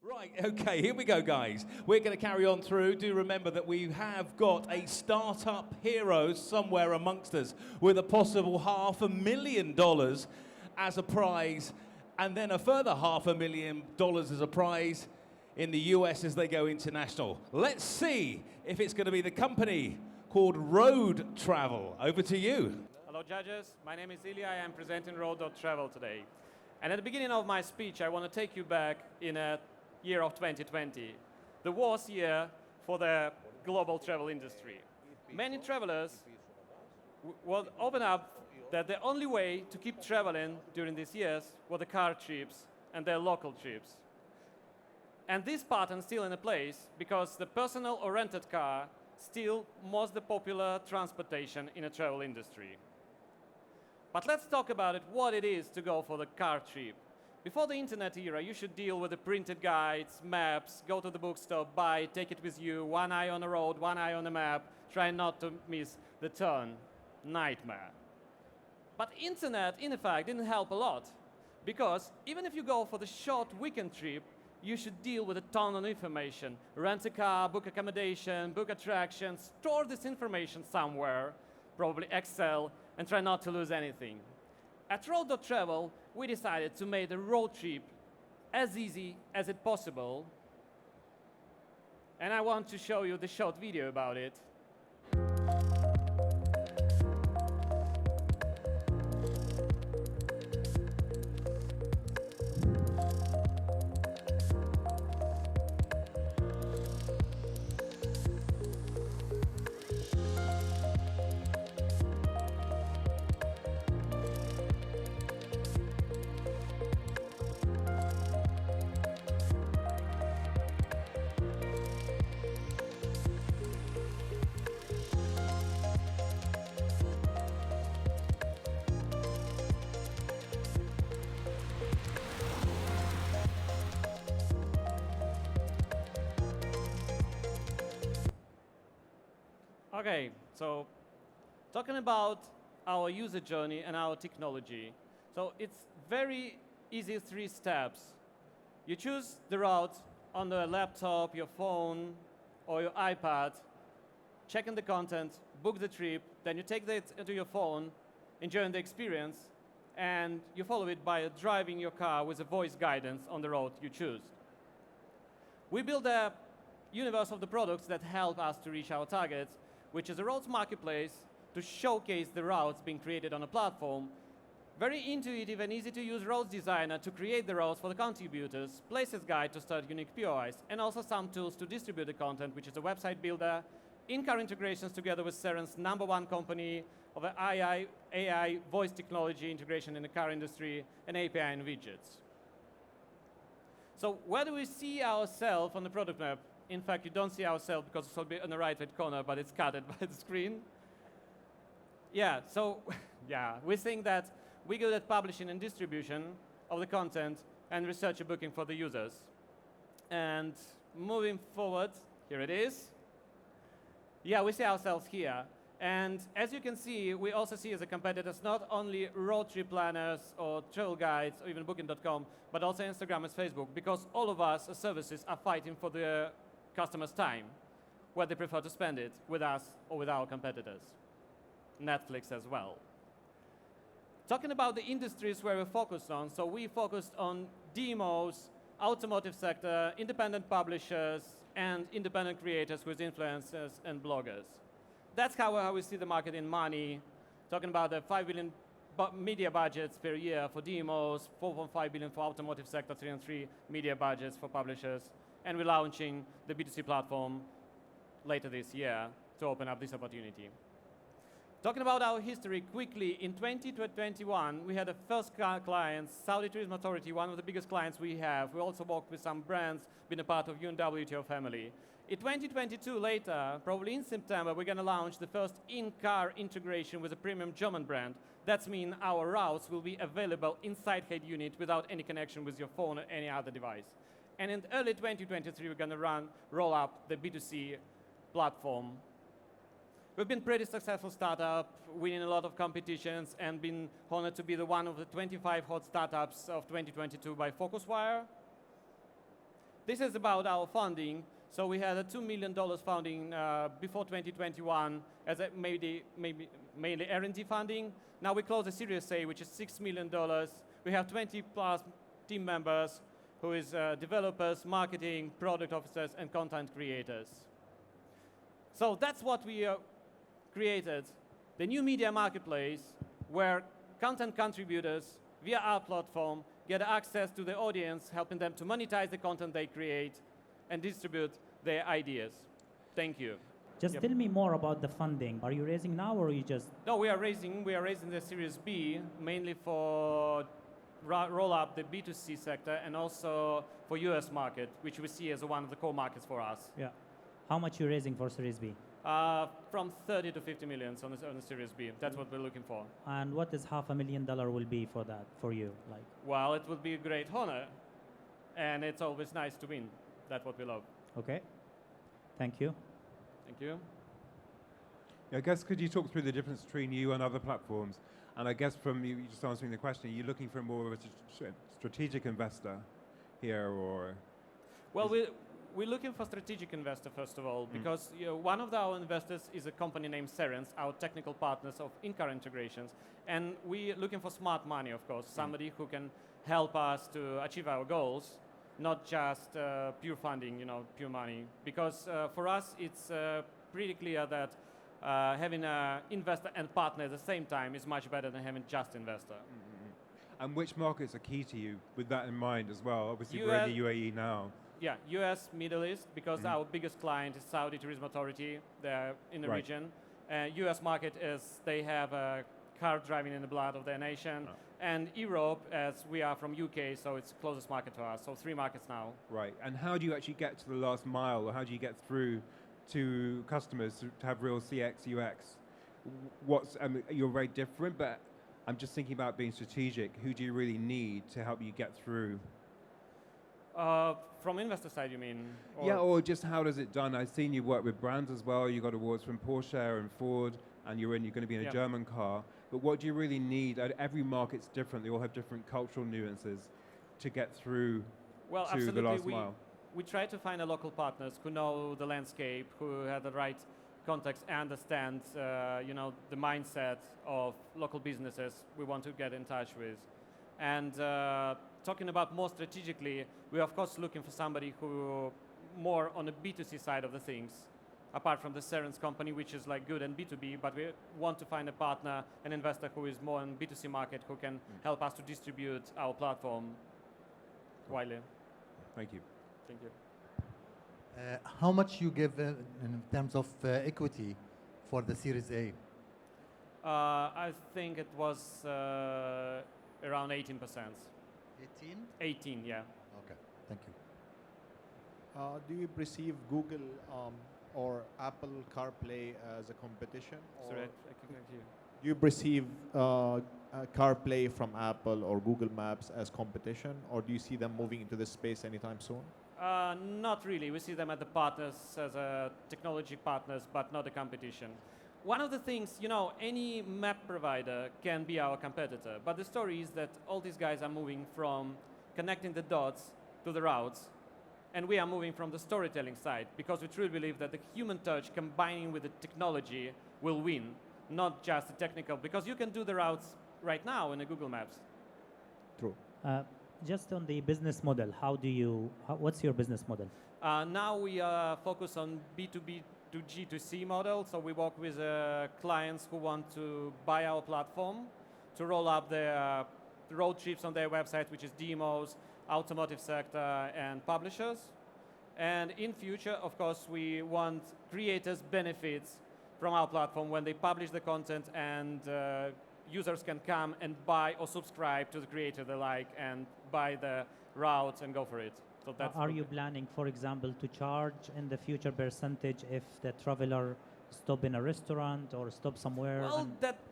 Right, okay, here we go, guys. We're going to carry on through. Do remember that we have got a startup hero somewhere amongst us with a possible $500,000 as a prize, and then a further $500,000 as a prize in the US as they go international. Let's see if it's going to be the company called Road Travel. Over to you. Hello, judges. My name is Ilya. I am presenting Road Travel today. And at the beginning of my speech, I want to take you back in a year of 2020, the worst year for the global travel industry. Many travelers will open up that the only way to keep traveling during these years were the car trips and their local trips. And this pattern is still in place because the personal or rented car still most the popular transportation in a travel industry. But let's talk about it, what it is to go for the car trip. Before the internet era, you should deal with the printed guides, maps, go to the bookstore, buy, take it with you, one eye on the road, one eye on the map, try not to miss the turn. Nightmare. But internet, in fact, didn't help a lot. Because even if you go for the short weekend trip, you should deal with a ton of information. Rent a car, book accommodation, book attractions, store this information somewhere, probably Excel, and try not to lose anything. At Road Travel, we decided to make the road trip as easy as it possible. And I want to show you the short video about it. Okay, so talking about our user journey and our technology. So it's very easy 3 steps. You choose the route on the laptop, your phone, or your iPad, checking the content, book the trip, then you take that into your phone, enjoying the experience, and you follow it by driving your car with a voice guidance on the road you choose. We build a universe of the products that help us to reach our targets, which is a roads marketplace to showcase the routes being created on a platform. Very intuitive and easy to use roads designer to create the routes for the contributors, places guide to start unique POIs, and also some tools to distribute the content, which is a website builder, in-car integrations together with Seren's #1 company of AI voice technology integration in the car industry, and API and widgets. So where do we see ourselves on the product map? In fact, you don't see ourselves because it's will be on the right-hand corner, but it's cut by the screen. Yeah, so yeah, we think that we're good at publishing and distribution of the content and research and booking for the users. And moving forward, here it is. Yeah, we see ourselves here. And as you can see, we also see as a competitors not only road trip planners or travel guides or even booking.com, but also Instagram and Facebook, because all of us as services are fighting for the customers' time, where they prefer to spend it, with us or with our competitors. Netflix as well. Talking about the industries where we're focused on, so we focused on demos, automotive sector, independent publishers, and independent creators with influencers and bloggers. That's how we see the market in money. Talking about the 5 billion media budgets per year for demos, 4.5 billion for automotive sector, 3.3 media budgets for publishers. And we're launching the B2C platform later this year to open up this opportunity. Talking about our history quickly, in 2021, we had the first clients, Saudi Tourism Authority, one of the biggest clients we have. We also worked with some brands, been a part of UNWTO family. In 2022, later, probably in September, we're going to launch the first in-car integration with a premium German brand. That means our routes will be available inside head unit without any connection with your phone or any other device. And in early 2023, we're going to roll up the B2C platform. We've been pretty successful startup, winning a lot of competitions, and been honored to be one of the 25 hot startups of 2022 by Focuswire. this is about our funding. So we had a $2 million funding before 2021 as a mainly R&D funding. Now we closed a Series A, which is $6 million. We have 20 plus team members who is developers, marketing, product officers, and content creators. So that's what we created, the new media marketplace where content contributors via our platform get access to the audience, helping them to monetize the content they create and distribute their ideas. Thank you. Just tell me more about the funding. Are you raising now or are you just... No, we are raising the Series B mainly for roll up the B2C sector and also for US market, which we see as one of the core markets for us. Yeah. How much are you raising for Series B? From 30 to 50 millions on the Series B. That's what we're looking for. And what is $500,000 will be for that, for you? Like? Well, it would be a great honor. And it's always nice to win. That's what we love. Okay. Thank you. Thank you. Yeah, I guess could you talk through the difference between you and other platforms? And I guess from you just answering the question, are you looking for more of a strategic investor here, or? Well, we're looking for strategic investor, first of all, because one of our investors is a company named Cerence, our technical partners of in-car integrations. And we're looking for smart money, of course, somebody who can help us to achieve our goals, not just pure funding, pure money. Because for us, it's pretty clear that having an investor and partner at the same time is much better than having just investor. And which markets are key to you with that in mind as well? Obviously, we're in the UAE now. Yeah, US, Middle East, because our biggest client is Saudi Tourism Authority. They're in the region. US market is they have a car driving in the blood of their nation. And Europe, as we are from UK, so it's the closest market to us. So 3 markets now. Right. And how do you actually get to the last mile, or how do you get through to customers to have real CX, UX? You're very different, but I'm just thinking about being strategic. Who do you really need to help you get through? From investor side, you mean? Or just how does it done? I've seen you work with brands as well. You got awards from Porsche and Ford, and you're going to be in a German car. But what do you really need? Every market's different. They all have different cultural nuances to get through to the last mile. We try to find local partners who know the landscape, who have the right context, understand the mindset of local businesses we want to get in touch with. And talking about more strategically, we're of course looking for somebody who more on the B2C side of the things, apart from the Cerence company, which is like good and B2B, but we want to find a partner, an investor who is more in B2C market, who can help us to distribute our platform widely. Thank you. Thank you. How much you give in terms of equity for the Series A? I think it was around 18%. 18? 18, yeah. Okay, thank you. Do you perceive Google or Apple CarPlay as a competition? Sorry, I can't hear you. Do you perceive CarPlay from Apple or Google Maps as competition, or do you see them moving into this space anytime soon? Not really. We see them as the partners, as technology partners, but not a competition. One of the things, any map provider can be our competitor, but the story is that all these guys are moving from connecting the dots to the routes, and we are moving from the storytelling side, because we truly believe that the human touch combining with the technology will win, not just the technical, because you can do the routes right now in the Google Maps. True. Just on the business model, what's your business model? Now we focus on B2B to G2C model. So we work with clients who want to buy our platform to roll up their road trips on their website, which is demos, automotive sector, and publishers. And in future, of course, we want creators benefits from our platform when they publish the content, and users can come and buy or subscribe to the creator they like and buy the routes and go for it. So that's Are you planning, for example, to charge in the future percentage if the traveler stop in a restaurant or stop somewhere? Well,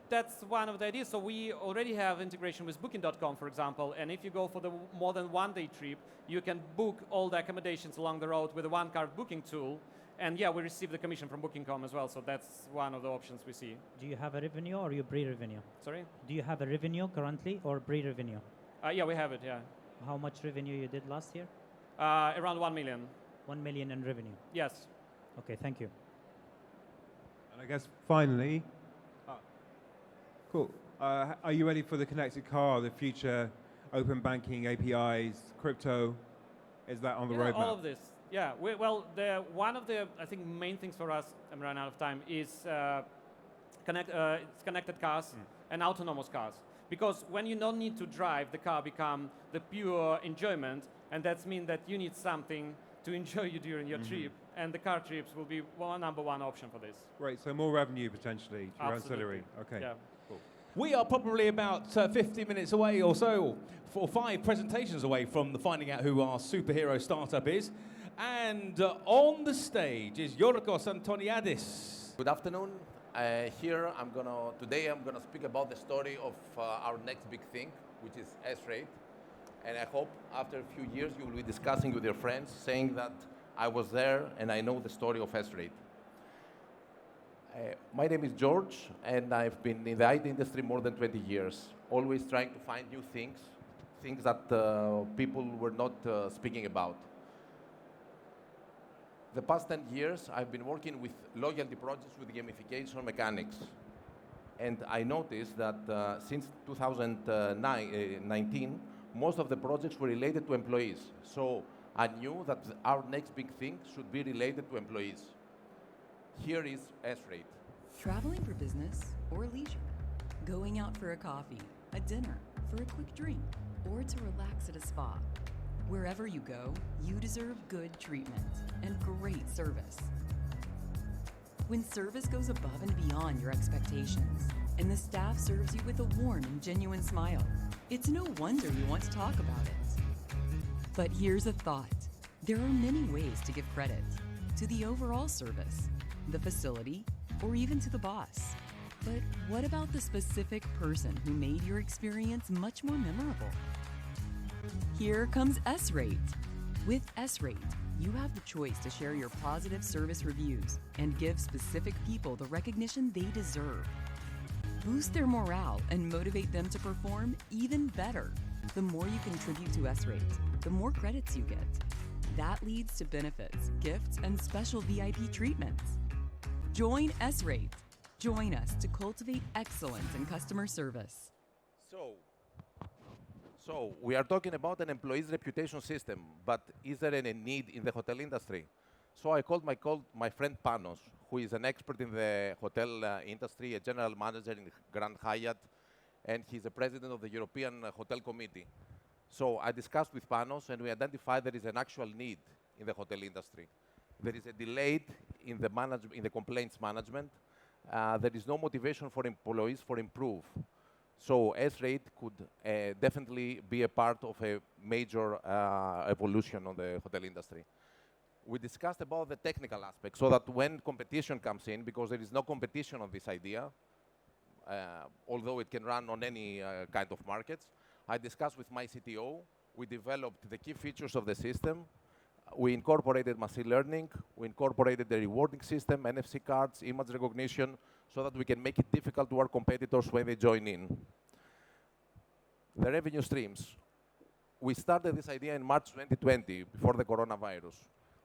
that's one of the ideas. So we already have integration with Booking.com, for example, and if you go for the more than one-day trip, you can book all the accommodations along the road with a one-card booking tool. And yeah, we receive the commission from Booking.com as well, so that's one of the options we see. Do you have a revenue or you pre-revenue? Sorry? Do you have a revenue currently or pre-revenue? Yeah, we have it, yeah. How much revenue you did last year? Around 1 million. 1 million in revenue. Yes. Okay, thank you. And I guess finally, cool. Are you ready for the connected car, the future open banking, APIs, crypto? Is that on the roadmap? All of this. Yeah. One of the I think main things for us, I'm running out of time, is connected cars and autonomous cars. Because when you don't need to drive, the car become the pure enjoyment, and that means that you need something to enjoy you during your trip, and the car trips will be number one option for this. Right, so more revenue potentially to your Absolutely. ancillary. Okay. Yeah. Cool. We are probably about 50 minutes away or so, 4 or 5 presentations away from the finding out who our superhero startup is. And on the stage is Yorgos Antoniadis. Good afternoon. Today I'm gonna speak about the story of our next big thing, which is S-Rate. And I hope after a few years you will be discussing with your friends, saying that I was there and I know the story of S-Rate. My name is George, and I've been in the IT industry more than 20 years, always trying to find new things that people were not speaking about. The past 10 years, I've been working with loyalty projects with gamification mechanics. And I noticed that since 2019, most of the projects were related to employees. So I knew that our next big thing should be related to employees. Here is S-Rate. Traveling for business or leisure, going out for a coffee, a dinner, for a quick drink, or to relax at a spa. Wherever you go, you deserve good treatment and great service. When service goes above and beyond your expectations, and the staff serves you with a warm and genuine smile, it's no wonder you want to talk about it. But here's a thought. There are many ways to give credit to the overall service, the facility, or even to the boss. But what about the specific person who made your experience much more memorable? Here comes S-Rate. With S-Rate, you have the choice to share your positive service reviews and give specific people the recognition they deserve. Boost their morale and motivate them to perform even better. The more you contribute to S-Rate, the more credits you get. That leads to benefits, gifts, and special VIP treatments. Join S-Rate. Join us to cultivate excellence in customer service. So we are talking about an employee's reputation system, but is there any need in the hotel industry? So I called my friend Panos, who is an expert in the hotel industry, a general manager in Grand Hyatt, and he's the president of the European Hotel Committee. So I discussed with Panos, and we identified there is an actual need in the hotel industry. There is a delay in the complaints management. There is no motivation for employees for improve. So S-Rate could definitely be a part of a major evolution on the hotel industry. We discussed about the technical aspect, so that when competition comes in, because there is no competition on this idea, although it can run on any kind of markets, I discussed with my CTO, we developed the key features of the system, we incorporated machine learning, we incorporated the rewarding system, NFC cards, image recognition, so that we can make it difficult to our competitors when they join in. The revenue streams. We started this idea in March 2020, before the coronavirus.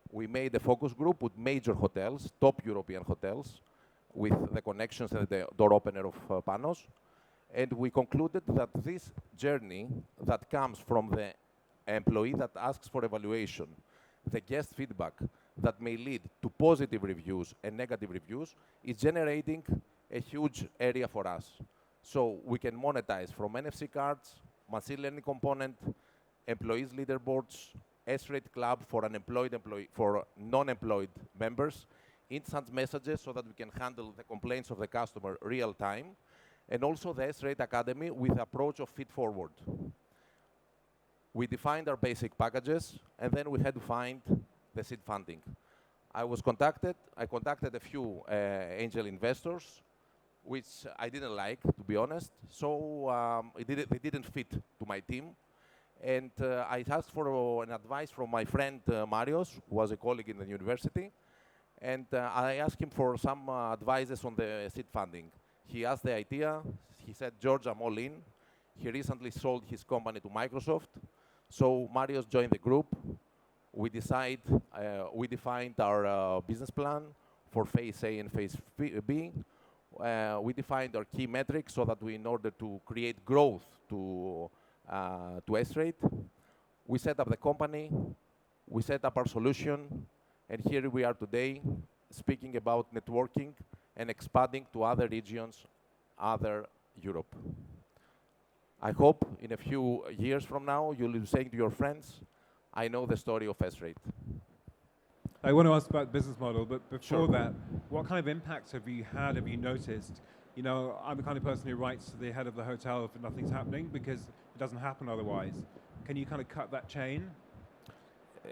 We made a focus group with major hotels, top European hotels, with the connections and the door opener of Panos. And we concluded that this journey that comes from the employee that asks for evaluation, the guest feedback that may lead to positive reviews and negative reviews, is generating a huge area for us. So we can monetize from NFC cards, machine learning component, employees leaderboards, S-Rate Club for for non-employed members, instant messages so that we can handle the complaints of the customer real time, and also the S-Rate Academy with approach of feed forward. We defined our basic packages, and then we had to find the seed funding. I contacted a few angel investors, which I didn't like, to be honest. So they didn't fit to my team. And I asked for an advice from my friend Marios, who was a colleague in the university. And I asked him for some advices on the seed funding. He asked the idea. He said, George, I'm all in. He recently sold his company to Microsoft. So Marios joined the group. we defined our business plan for phase A and phase B. We defined our key metrics so that we, in order to create growth to S-Rate, we set up the company, we set up our solution, and here we are today speaking about networking and expanding to other regions, other Europe. I hope in a few years from now, you'll be saying to your friends, I know the story of S-Rate. I want to ask about the business model, but before that, what kind of impacts have you had, have you noticed? You know, I'm the kind of person who writes to the head of the hotel if nothing's happening because it doesn't happen otherwise. Can you kind of cut that chain?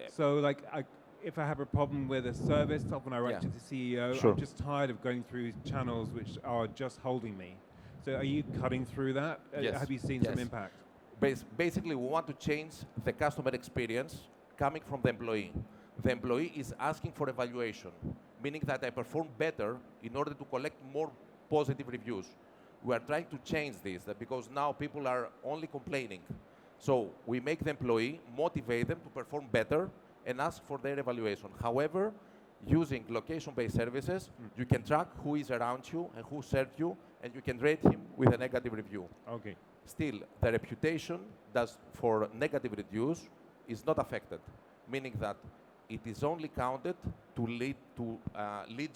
So like, if I have a problem with a service, often I write to the CEO, I'm just tired of going through channels which are just holding me. So are you cutting through that? Yes. Have you seen some impact? Basically, we want to change the customer experience coming from the employee. The employee is asking for evaluation, meaning that I perform better in order to collect more positive reviews. We are trying to change this because now people are only complaining. So we make the employee, motivate them to perform better and ask for their evaluation. However, using location-based services, you can track who is around you and who served you, and you can rate him with a negative review. Okay. Still, the reputation for negative reviews is not affected, meaning that it is only counted to lead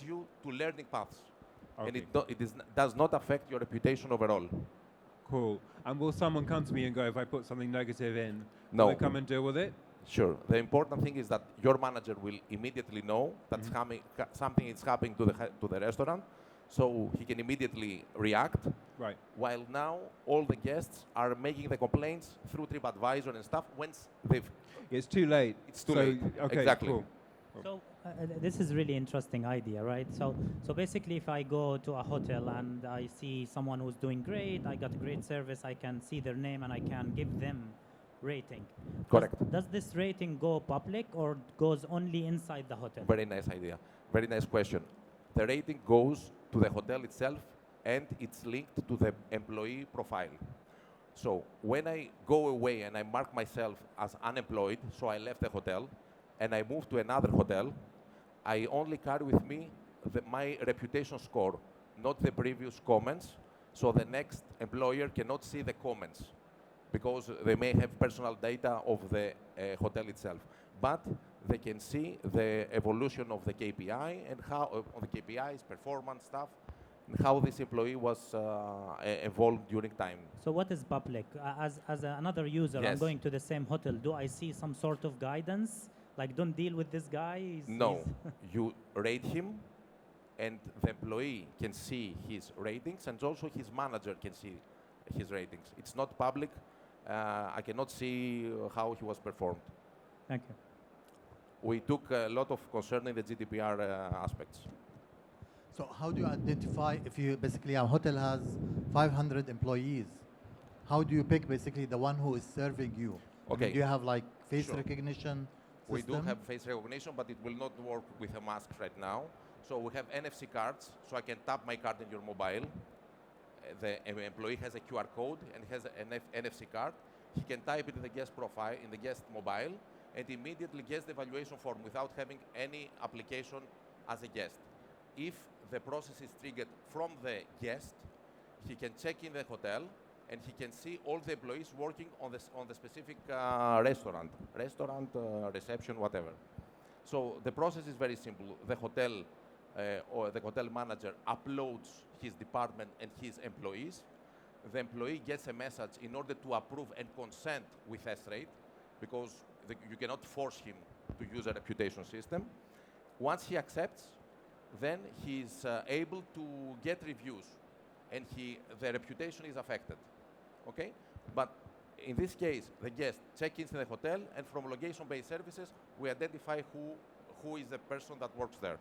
you to learning paths. Okay. And it does not affect your reputation overall. Cool. And will someone come to me and go, if I put something negative in, No. will they come and deal with it? Sure. The important thing is that your manager will immediately know that something is happening to the restaurant, so he can immediately react. Right. While now all the guests are making the complaints through TripAdvisor and stuff once they've... It's too late. It's too late. Okay, exactly. Cool. So this is really interesting idea, right? So basically, if I go to a hotel and I see someone who's doing great, I got great service, I can see their name and I can give them rating. Correct. Does this rating go public or goes only inside the hotel? Very nice idea. Very nice question. The rating goes to the hotel itself and it's linked to the employee profile. So when I go away and I mark myself as unemployed, so I left the hotel and I move to another hotel, I only carry with me my reputation score, not the previous comments. So the next employer cannot see the comments because they may have personal data of the hotel itself. But they can see the evolution of the KPI and how on the KPIs, performance stuff, and how this employee was evolved during time. So what is public? As another user, I'm going to the same hotel. Do I see some sort of guidance? Like, don't deal with this guy? No, you rate him, and the employee can see his ratings, and also his manager can see his ratings. It's not public. I cannot see how he was performed. Thank you. We took a lot of concern in the GDPR aspects. So how do you identify if you basically a hotel has 500 employees? How do you pick basically the one who is serving you? Okay. Do you have like face recognition We system? do have face recognition, but it will not work with a mask right now. So we have NFC cards, so I can tap my card in your mobile. The employee has a QR code and has an NFC card. He can type it in the guest profile, in the guest mobile, and immediately gets the evaluation form without having any application as a guest. If the process is triggered from the guest, he can check in the hotel and he can see all the employees working on the specific restaurant, reception, whatever. So the process is very simple. The hotel or the hotel manager uploads his department and his employees. The employee gets a message in order to approve and consent with S-Rate, because you cannot force him to use a reputation system. Once he accepts, then he's able to get reviews, and the reputation is affected. Okay? But in this case, the guest check-ins in the hotel, and from location-based services, we identify who is the person that works there.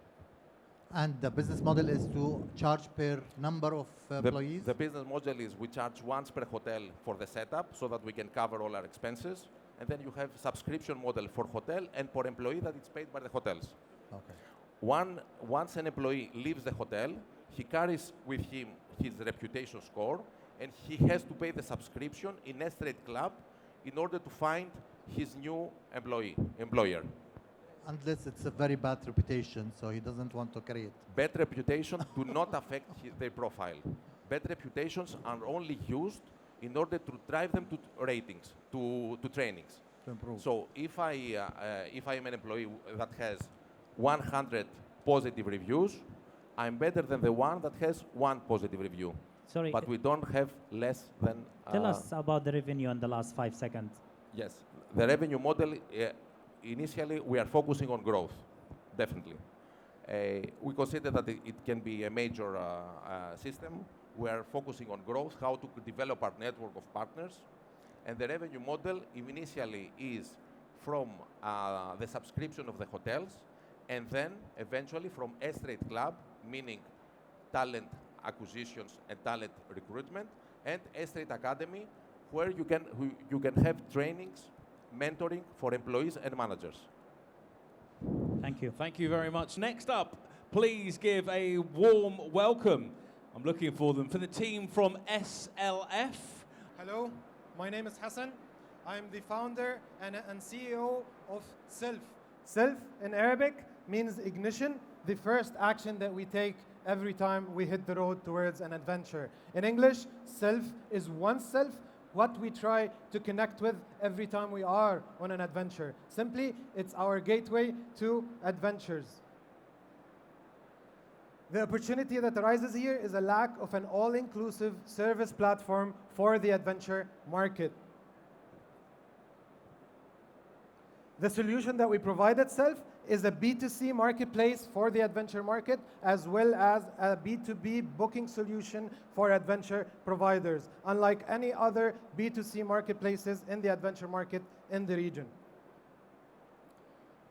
And the business model is to charge per number of employees? The business model is we charge once per hotel for the setup so that we can cover all our expenses. And then you have subscription model for hotel and for employee that it's paid by the hotels. Okay. Once an employee leaves the hotel, he carries with him his reputation score, and he has to pay the subscription in S-Rate Club in order to find his new employer. unless it's a very bad reputation, so he doesn't want to carry it. Bad reputation do not affect their profile. Bad reputations are only used in order to drive them to ratings, to trainings. To improve. So if I am an employee that has 100 positive reviews, I'm better than the one that has 1 positive review. Sorry, But we don't have less than... tell us about the revenue in the last 5 seconds. Yes. The revenue model, initially, we are focusing on growth, definitely. We consider that it can be a major system. We are focusing on growth, how to develop our network of partners. And the revenue model initially is from the subscription of the hotels, and then eventually from S-Rate Club, meaning talent acquisitions and talent recruitment, and S-Rate Academy, where you can have trainings, mentoring for employees and managers. Thank you. Thank you very much. Next up, please give a warm welcome. I'm looking for them, for the team from SLF. Hello, my name is Hassan. I'm the founder and CEO of Self. Self in Arabic means ignition, the first action that we take every time we hit the road towards an adventure. In English, self is oneself, what we try to connect with every time we are on an adventure. Simply, it's our gateway to adventures. The opportunity that arises here is a lack of an all-inclusive service platform for the adventure market. The solution that we provide itself is a B2C marketplace for the adventure market, as well as a B2B booking solution for adventure providers, unlike any other B2C marketplaces in the adventure market in the region.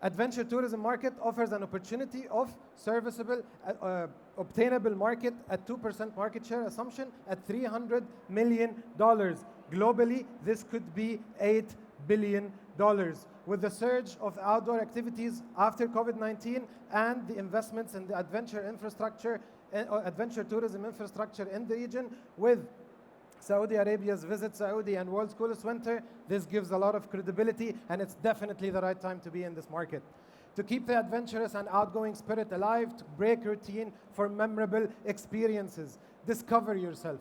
Adventure tourism market offers an opportunity of serviceable, obtainable market at 2% market share assumption at $300 million. Globally, this could be $8 billion. With the surge of outdoor activities after COVID-19 and the investments in the adventure infrastructure, adventure tourism infrastructure in the region, with Saudi Arabia's Visit Saudi and World's Coolest Winter, this gives a lot of credibility, and it's definitely the right time to be in this market. To keep the adventurous and outgoing spirit alive, to break routine for memorable experiences. Discover yourself.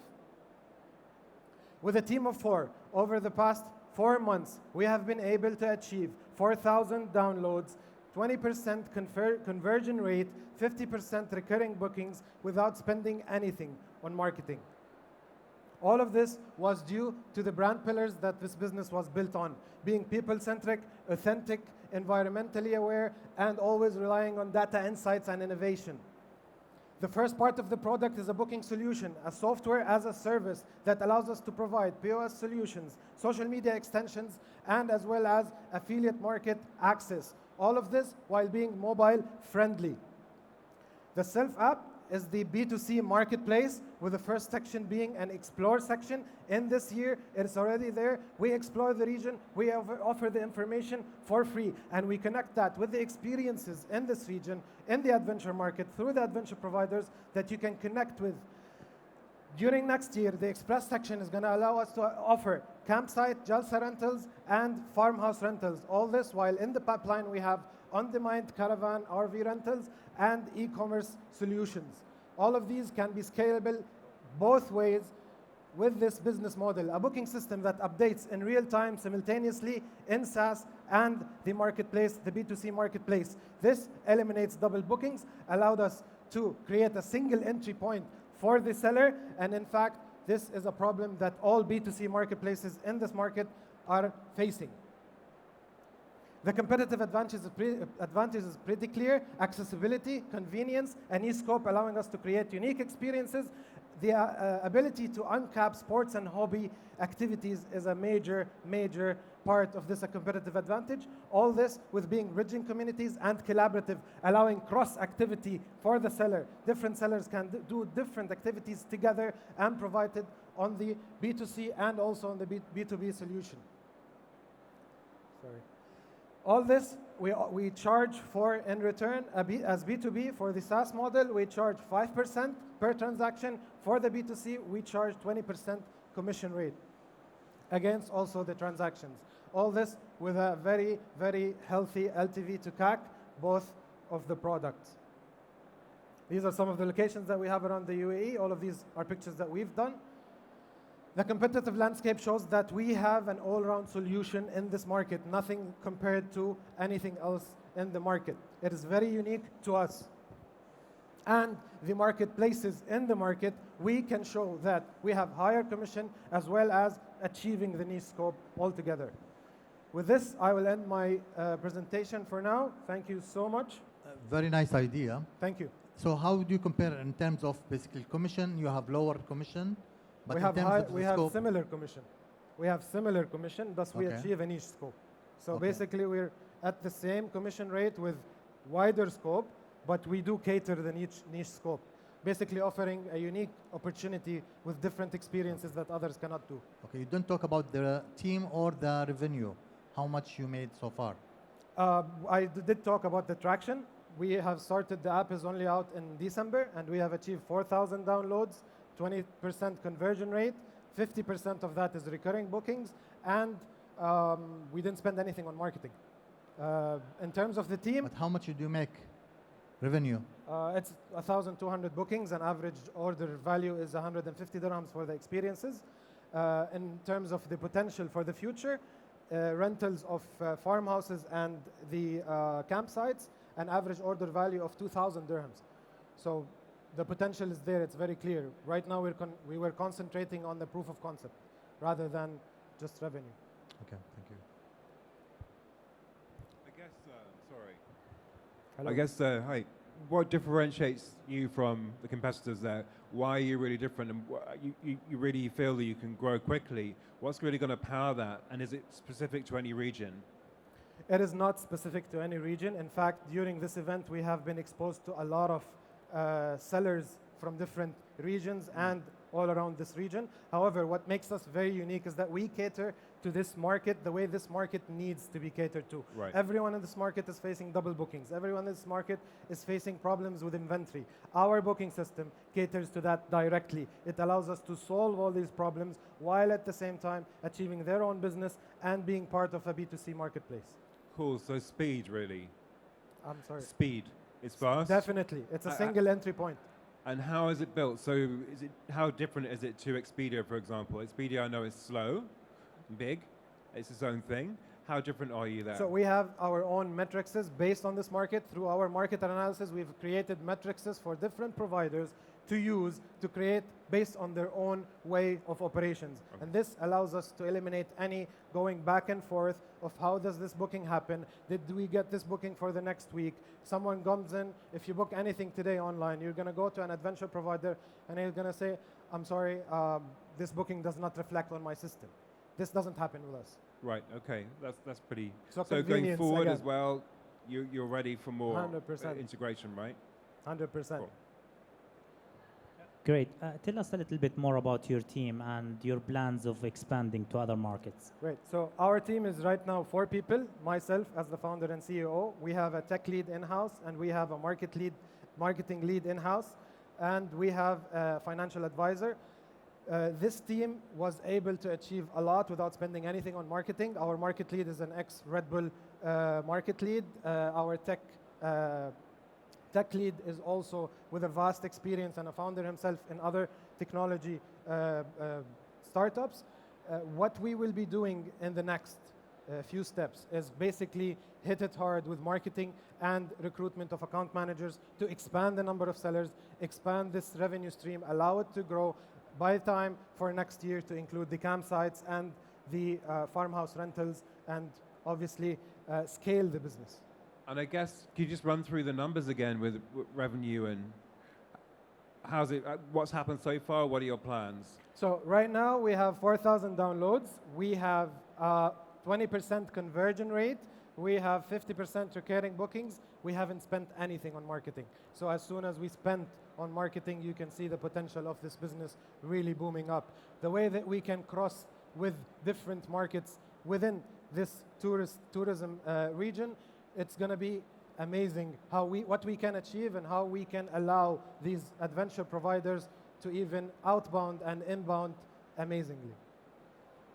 With a team of 4, over the past 4 months, we have been able to achieve 4,000 downloads, 20% conversion rate, 50% recurring bookings without spending anything on marketing. All of this was due to the brand pillars that this business was built on, being people-centric, authentic, environmentally aware, and always relying on data insights and innovation. The first part of the product is a booking solution, a software as a service that allows us to provide POS solutions, social media extensions, and as well as affiliate market access. All of this while being mobile friendly. The Self app is the B2C marketplace, with the first section being an explore section. In this year, it's already there. We explore the region, we offer the information for free, and we connect that with the experiences in this region, in the adventure market, through the adventure providers that you can connect with. During next year, the express section is going to allow us to offer campsite, Jalsa rentals, and farmhouse rentals. All this while in the pipeline we have on-demand caravan, RV rentals, and e-commerce solutions. All of these can be scalable both ways with this business model, a booking system that updates in real time simultaneously in SaaS and the marketplace, the B2C marketplace. This eliminates double bookings, allowed us to create a single entry point for the seller, and in fact, this is a problem that all B2C marketplaces in this market are facing. The competitive advantage is pretty clear: accessibility, convenience, and e-scope, allowing us to create unique experiences. The ability to uncap sports and hobby activities is a major part of this competitive advantage. All this with being bridging communities and collaborative, allowing cross-activity for the seller. Different sellers can do different activities together and provided on the B2C and also on the B2B solution. Sorry. All this we charge for in return as B2B. For the SaaS model, we charge 5% per transaction. For the B2C, we charge 20% commission rate against also the transactions. All this with a very healthy LTV to CAC, both of the products. These are some of the locations that we have around the UAE. All of these are pictures that we've done. The competitive landscape shows that we have an all-round solution in this market, nothing compared to anything else in the market. It is very unique to us. And the marketplaces in the market, we can show that we have higher commission as well as achieving the niche scope altogether. With this, I will end my presentation for now. Thank you so much. Very nice idea. Thank you. So how do you compare in terms of basically commission? You have lower commission, but We in have, terms of we the have scope, similar commission. We have similar commission, thus we Okay. achieve a niche scope. So Okay. basically, we're at the same commission rate with wider scope, but we do cater the niche scope, basically offering a unique opportunity with different experiences that others cannot do. okay, you don't talk about the team or the revenue, how much you made so far. I did talk about the traction. We have started, the app is only out in December, and we have achieved 4,000 downloads, 20% conversion rate, 50% of that is recurring bookings, and we didn't spend anything on marketing. In terms of the team, But how much do you make revenue? it's 1,200 bookings, and average order value is 150 dirhams for the experiences. In terms of the potential for the future, rentals of farmhouses and the campsites, an average order value of 2,000 dirhams. So the potential is there, it's very clear. Right now we were concentrating on the proof of concept rather than just revenue. Okay, thank you. I guess, sorry. Hello. I guess, hi. What differentiates you from the competitors there? Why are you really different? And you really feel that you can grow quickly. What's really going to power that? And is it specific to any region? It is not specific to any region. In fact, during this event, we have been exposed to a lot of sellers from different regions and all around this region. However, what makes us very unique is that we cater to this market the way this market needs to be catered to. Right. Everyone in this market is facing double bookings. Everyone in this market is facing problems with inventory. Our booking system caters to that directly. It allows us to solve all these problems while at the same time achieving their own business and being part of a B2C marketplace. Cool, so speed really. I'm sorry. Speed. It's fast. Definitely. It's a single entry point. And how is it built? So how different is it to Expedia, for example? Expedia, I know, is slow, big. It's its own thing. How different are you there? So we have our own matrices based on this market. Through our market analysis, we've created matrices for different providers to use to create based on their own way of operations. Okay. And this allows us to eliminate any going back and forth of how does this booking happen? Did we get this booking for the next week? Someone comes in, if you book anything today online, you're going to go to an adventure provider and he's going to say, I'm sorry, this booking does not reflect on my system. This doesn't happen with us. Right, okay, that's pretty. So going convenience, forward again. as well, you're ready for more 100%. integration, right? 100%. Cool. Great. Tell us a little bit more about your team and your plans of expanding to other markets. Great. So our team is right now 4 people. Myself as the founder and CEO. We have a tech lead in-house, and we have a marketing lead in-house, and we have a financial advisor. This team was able to achieve a lot without spending anything on marketing. Our market lead is an ex-Red Bull market lead. Our tech lead is also with a vast experience and a founder himself in other technology startups. What we will be doing in the next few steps is basically hit it hard with marketing and recruitment of account managers to expand the number of sellers, expand this revenue stream, allow it to grow by time for next year to include the campsites and the farmhouse rentals, and obviously scale the business. And I guess, could you just run through the numbers again with revenue and how's it, what's happened so far? What are your plans? So right now we have 4,000 downloads. We have 20% conversion rate. We have 50% recurring bookings. We haven't spent anything on marketing. So as soon as we spend on marketing, you can see the potential of this business really booming up. The way that we can cross with different markets within this tourism region, it's going to be amazing what we can achieve and how we can allow these adventure providers to even outbound and inbound amazingly.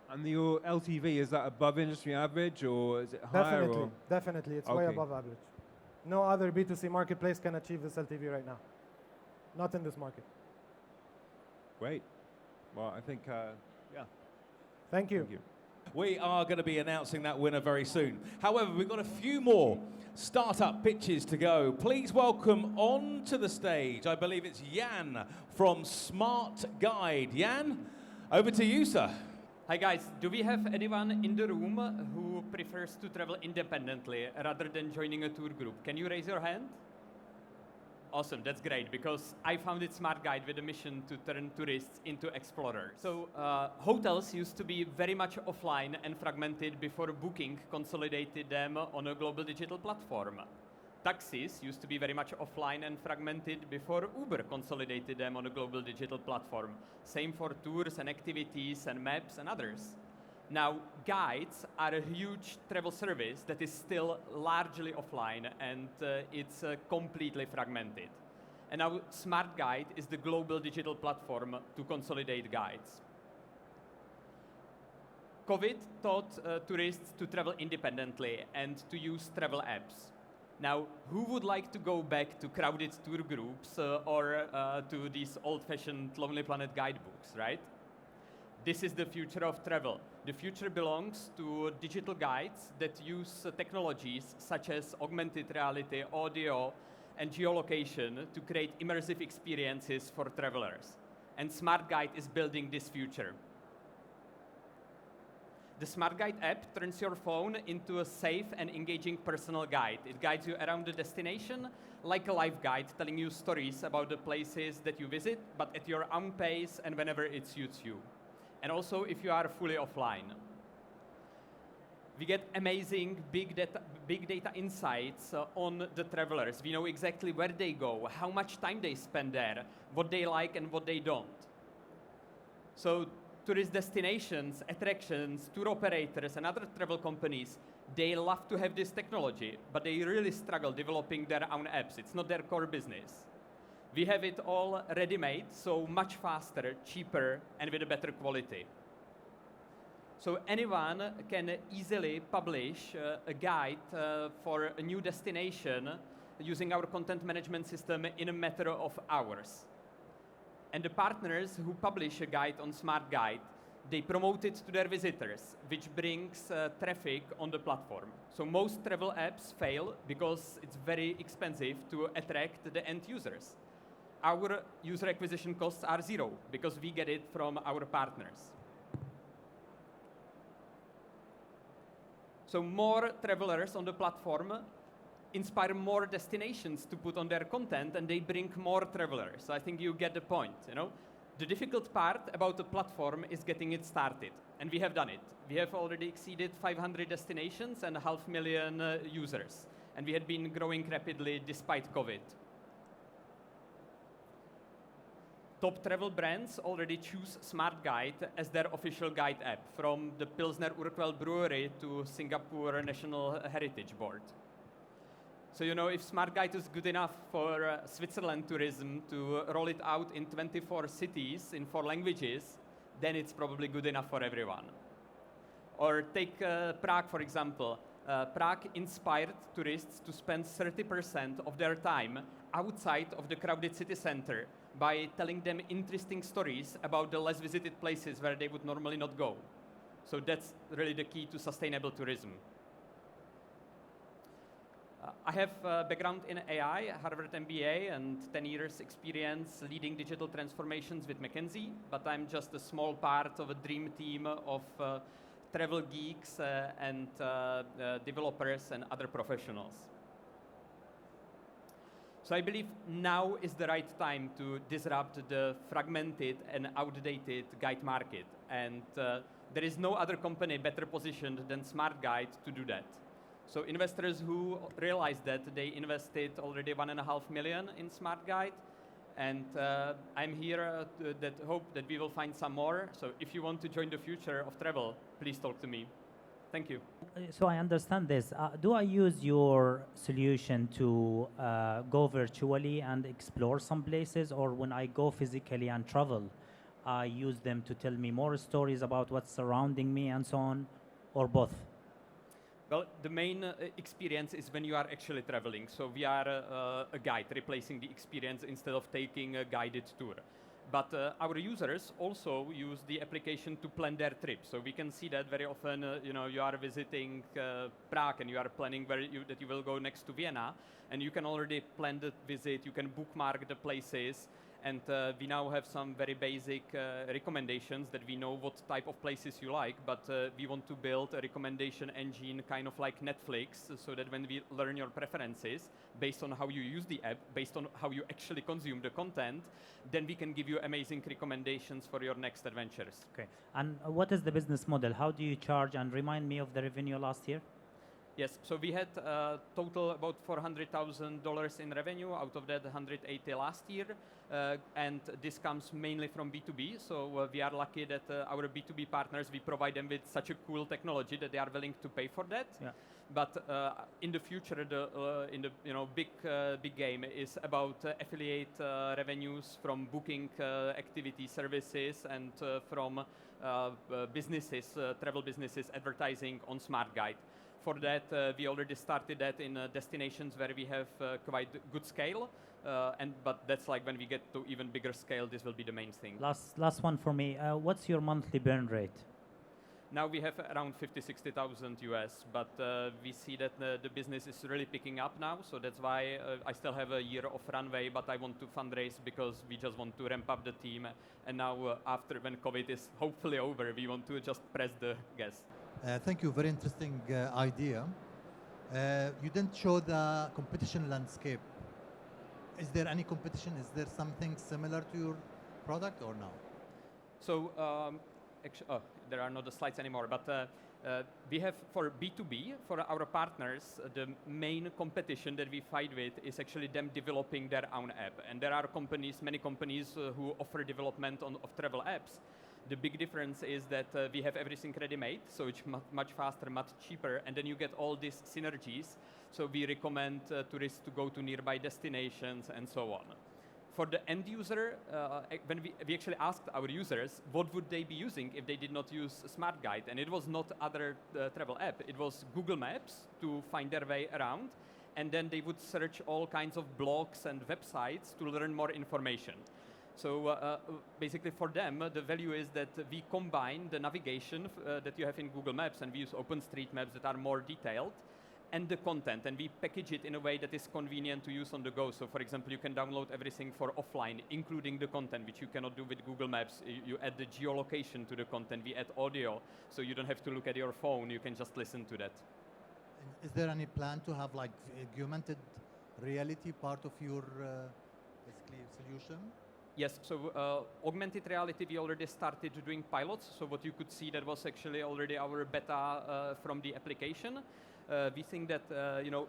And your LTV, is that above industry average or is it higher? Definitely, it's way Okay. above average. No other B2C marketplace can achieve this LTV right now. Not in this market. Great. Well, I think, yeah. Thank you. Thank you. We are going to be announcing that winner very soon. However, we've got a few more startup pitches to go. Please welcome onto the stage, I believe it's Jan from Smart Guide. Jan, over to you, sir. Hi guys, do we have anyone in the room who prefers to travel independently rather than joining a tour group? Can you raise your hand? Awesome, that's great, because I founded Smart Guide with a mission to turn tourists into explorers. So hotels used to be very much offline and fragmented before Booking consolidated them on a global digital platform. Taxis used to be very much offline and fragmented before Uber consolidated them on a global digital platform. Same for tours and activities and maps and others. Now, guides are a huge travel service that is still largely offline, and it's completely fragmented. And now Smart Guide is the global digital platform to consolidate guides. COVID taught tourists to travel independently and to use travel apps. Now, who would like to go back to crowded tour groups or to these old-fashioned Lonely Planet guidebooks, right? This is the future of travel. The future belongs to digital guides that use technologies such as augmented reality, audio, and geolocation to create immersive experiences for travelers. And Smart Guide is building this future. The Smart Guide app turns your phone into a safe and engaging personal guide. It guides you around the destination like a live guide, telling you stories about the places that you visit, but at your own pace and whenever it suits you. And also if you are fully offline. We get amazing big data insights on the travelers. We know exactly where they go, how much time they spend there, what they like and what they don't. So tourist destinations, attractions, tour operators and other travel companies, they love to have this technology, but they really struggle developing their own apps. It's not their core business. We have it all ready-made, so much faster, cheaper, and with a better quality. So anyone can easily publish a guide for a new destination using our content management system in a matter of hours. And the partners who publish a guide on Smart Guide, they promote it to their visitors, which brings traffic on the platform. So most travel apps fail because it's very expensive to attract the end users. Our user acquisition costs are zero because we get it from our partners. So more travelers on the platform inspire more destinations to put on their content, and they bring more travelers. So I think you get the point, you know? The difficult part about the platform is getting it started, and we have done it. We have already exceeded 500 destinations and 500,000 users, and we had been growing rapidly despite COVID. Top travel brands already choose Smart Guide as their official guide app, from the Pilsner Urquell Brewery to Singapore National Heritage Board. So, you know, if Smart Guide is good enough for Switzerland tourism to roll it out in 24 cities in 4 languages, then it's probably good enough for everyone. Or take Prague, for example. Prague inspired tourists to spend 30% of their time outside of the crowded city center by telling them interesting stories about the less visited places where they would normally not go. So that's really the key to sustainable tourism. I have a background in AI, Harvard MBA, and 10 years experience leading digital transformations with McKinsey, but I'm just a small part of a dream team of travel geeks and developers and other professionals. So I believe now is the right time to disrupt the fragmented and outdated guide market. And there is no other company better positioned than Smart Guide to do that. So investors who realized that, they invested already $1.5 million in Smart Guide. And I'm here that hope that we will find some more. So if you want to join the future of travel, please talk to me. Thank you. So I understand this. Do I use your solution to go virtually and explore some places, or when I go physically and travel, I use them to tell me more stories about what's surrounding me and so on, or both? Well, the main experience is when you are actually traveling. So we are a guide, replacing the experience instead of taking a guided tour. But our users also use the application to plan their trip. So we can see that very often, you are visiting Prague and you are planning that you will go next to Vienna, and you can already plan the visit, you can bookmark the places, and we now have some very basic recommendations that we know what type of places you like, but we want to build a recommendation engine kind of like Netflix, so that when we learn your preferences based on how you use the app, based on how you actually consume the content, then we can give you amazing recommendations for your next adventures. Okay. And what is the business model? How do you charge? And remind me of the revenue last year. Yes, so we had total about $400,000 in revenue, out of that 180 last year, and this comes mainly from B2B, so we are lucky that our B2B partners, we provide them with such a cool technology that they are willing to pay for that. Yeah. But in the future, in the big game is about affiliate revenues from booking activity services and from businesses, travel businesses advertising on Smart Guide. For that, we already started that in destinations where we have quite good scale, but that's like when we get to even bigger scale, this will be the main thing. Last one for me. What's your monthly burn rate? Now we have around 50,000-60,000 US, but we see that the business is really picking up now, so that's why I still have a year of runway, but I want to fundraise because we just want to ramp up the team, and now after when COVID is hopefully over, we want to just press the gas. Thank you. Very interesting idea. You didn't show the competition landscape. Is there any competition? Is there something similar to your product or no? So, there are not the slides anymore, but we have for B2B, for our partners, the main competition that we fight with is actually them developing their own app. And there are companies, many companies who offer development of travel apps. The big difference is that we have everything ready-made, so it's much faster, much cheaper, and then you get all these synergies. So we recommend tourists to go to nearby destinations and so on. For the end user, when we actually asked our users what would they be using if they did not use Smart Guide, and it was not other travel app, it was Google Maps to find their way around, and then they would search all kinds of blogs and websites to learn more information. So basically for them, the value is that we combine the navigation that you have in Google Maps, and we use OpenStreetMaps that are more detailed, and the content, and we package it in a way that is convenient to use on the go. So for example, you can download everything for offline, including the content, which you cannot do with Google Maps. You add the geolocation to the content, we add audio, so you don't have to look at your phone, you can just listen to that. Is there any plan to have like augmented reality part of your basically solution? Yes, so augmented reality, we already started doing pilots. So what you could see, that was actually already our beta from the application. We think that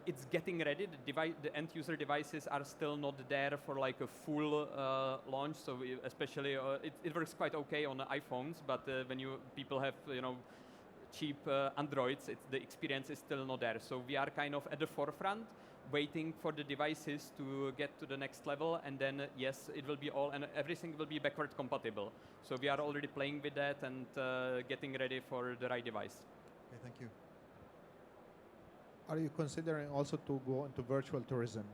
it's getting ready. The end user devices are still not there for like a full launch. So especially it works quite okay on iPhones, but when people have cheap Androids, the experience is still not there. So we are kind of at the forefront, waiting for the devices to get to the next level, and then yes, it will be all, and everything will be backward compatible. So we are already playing with that and getting ready for the right device. Okay, thank you. Are you considering also to go into virtual tourism?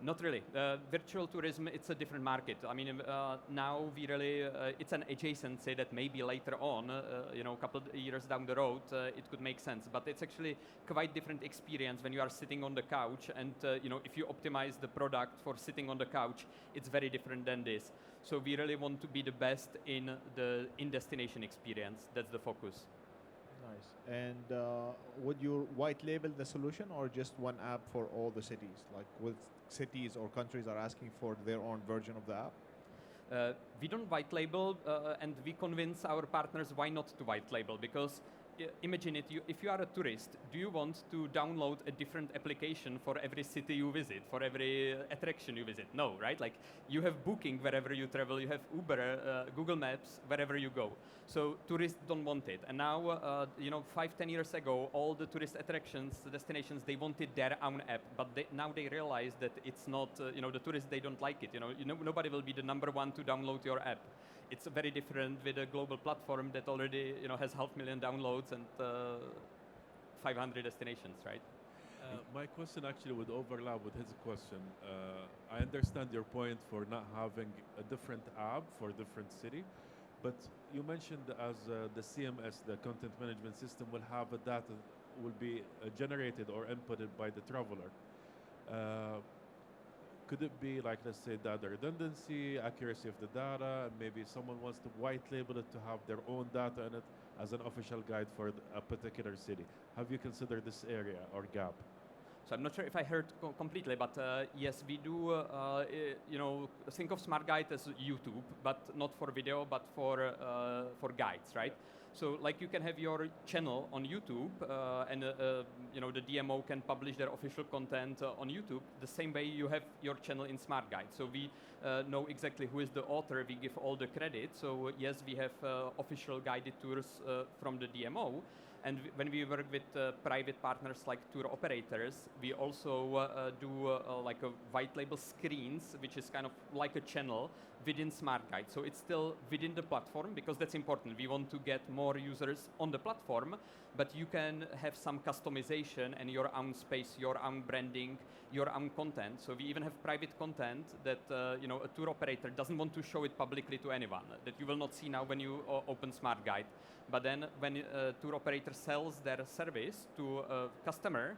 Not really. Virtual tourism, it's a different market. I mean, now we really, it's an adjacency that maybe later on, a couple of years down the road, it could make sense. But it's actually quite different experience when you are sitting on the couch, and if you optimize the product for sitting on the couch, it's very different than this. So we really want to be the best in the in-destination experience. That's the focus. Nice. And would you white label the solution, or just one app for all the cities? Like with cities or countries are asking for their own version of the app? We don't white label, and we convince our partners why not to white label, because imagine it, if you are a tourist, do you want to download a different application for every city you visit, for every attraction you visit? No, right? Like you have Booking wherever you travel, you have Uber, Google Maps, wherever you go. So tourists don't want it. And now, 5-10 years ago, all the tourist attractions, destinations, they wanted their own app, but now they realize that it's not, the tourists, they don't like it. Nobody will be the number one to download your app. It's very different with a global platform that already has 500,000 downloads, and 500 destinations, right? My question actually would overlap with his question. I understand your point for not having a different app for different city, but you mentioned as the CMS, the content management system, will have a data will be generated or inputted by the traveler. Could it be like, let's say, data redundancy, accuracy of the data, and maybe someone wants to white label it to have their own data in it as an official guide for a particular city? Have you considered this area or gap? So I'm not sure if I heard completely, but yes, we do. Think of Smart Guide as YouTube, but not for video, but for guides, right? So like you can have your channel on YouTube, and the DMO can publish their official content on YouTube. The same way you have your channel in Smart Guide. So we know exactly who is the author. We give all the credit. So yes, we have official guided tours from the DMO. And when we work with private partners like tour operators, we also do like a white label screens, which is kind of like a channel within Smart Guide. So it's still within the platform, because that's important. We want to get more users on the platform, but you can have some customization and your own space, your own branding, your own content. So we even have private content that a tour operator doesn't want to show it publicly to anyone, that you will not see now when you open Smart Guide. But then when a tour operator sells their service to a customer,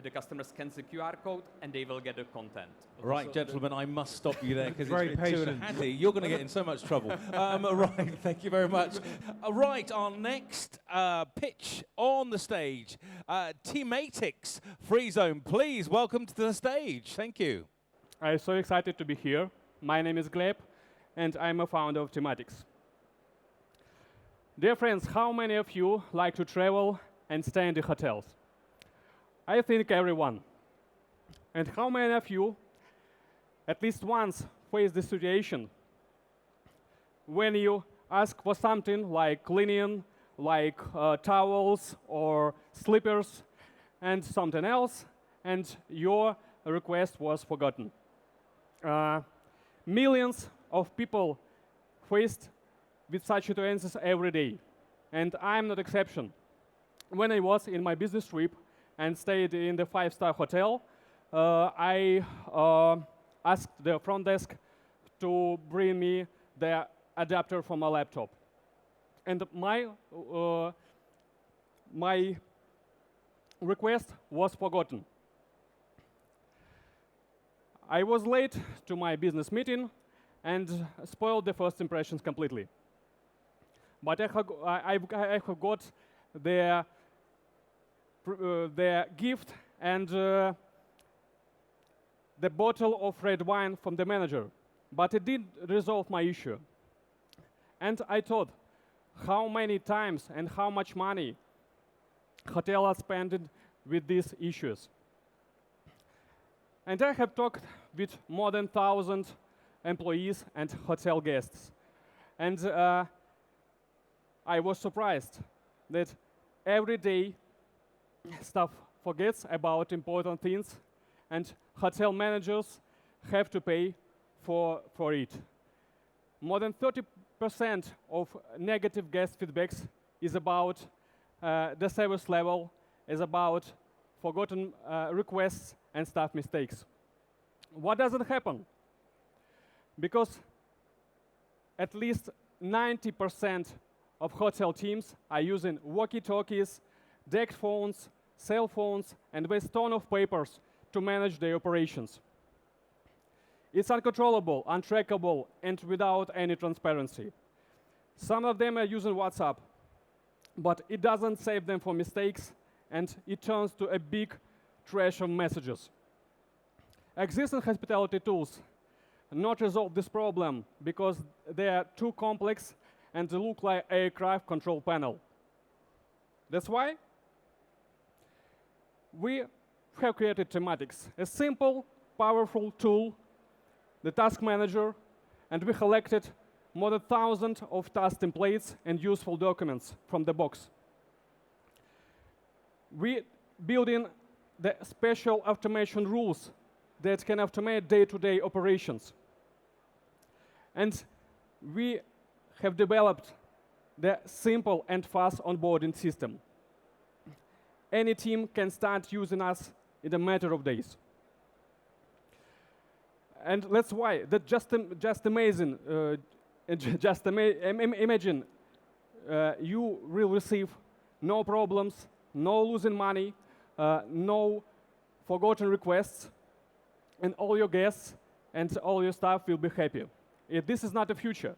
the customer scans the QR code and they will get the content. Right, gentlemen, I must stop you there because Very it's been patient. Handy. You're going to get in so much trouble. Right, thank you very much. Right, our next pitch on the stage, Thematics Free Zone. Please welcome to the stage. Thank you. I'm so excited to be here. My name is Gleb, and I'm a founder of Thematics. Dear friends, how many of you like to travel and stay in the hotels? I think everyone. And how many of you at least once faced the situation when you ask for something like linen, like towels or slippers and something else, and your request was forgotten? Millions of people faced with such situations every day, and I'm not exception. When I was in my business trip and stayed in the 5-star hotel, I asked the front desk to bring me the adapter for my laptop, and my request was forgotten. I was late to my business meeting and spoiled the first impressions completely. But I have got the gift and the bottle of red wine from the manager. But it didn't resolve my issue. And I thought, how many times and how much money hotels are spending with these issues. And I have talked with more than 1,000 employees and hotel guests. And I was surprised that every day staff forgets about important things and hotel managers have to pay for it. More than 30% of negative guest feedbacks is about the service level, is about forgotten requests and staff mistakes. What doesn't happen? Because at least 90% of hotel teams are using walkie-talkies, deck phones, cell phones, and waste ton of papers to manage their operations. It's uncontrollable, untrackable, and without any transparency. Some of them are using WhatsApp, but it doesn't save them from mistakes, and it turns to a big trash of messages. Existing hospitality tools not resolve this problem because they are too complex and they look like aircraft control panel. That's why we have created Thematics, a simple, powerful tool, the task manager, and we collected more than 1,000 of task templates and useful documents from the box. We build in the special automation rules that can automate day-to-day operations. And we have developed the simple and fast onboarding system. any team can start using us in a matter of days. And that's why, that just amazing, imagine you will receive no problems, no losing money, no forgotten requests, and all your guests and all your staff will be happy. This is not the future.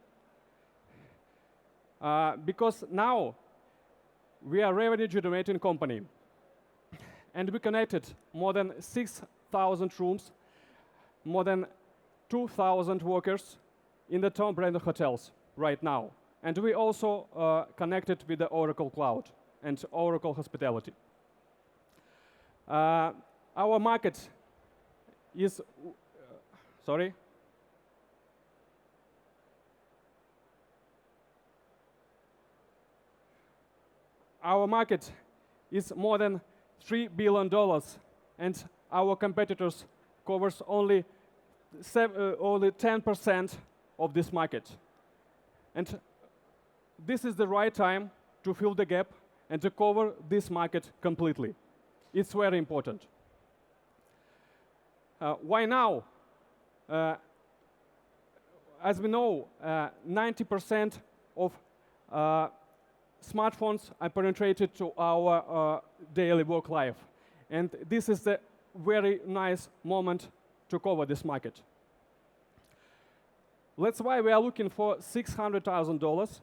Because now we are a revenue generating company, and we connected more than 6,000 rooms, more than 2,000 workers in the top branded hotels right now. And we also connected with the Oracle Cloud and Oracle Hospitality. Our market is, sorry? Our market is more than $3 billion, and our competitors covers only 10% of this market. And this is the right time to fill the gap and to cover this market completely. It's very important. Why now? As we know, 90% of smartphones are penetrated to our daily work life. And this is the very nice moment to cover this market. That's why we are looking for $600,000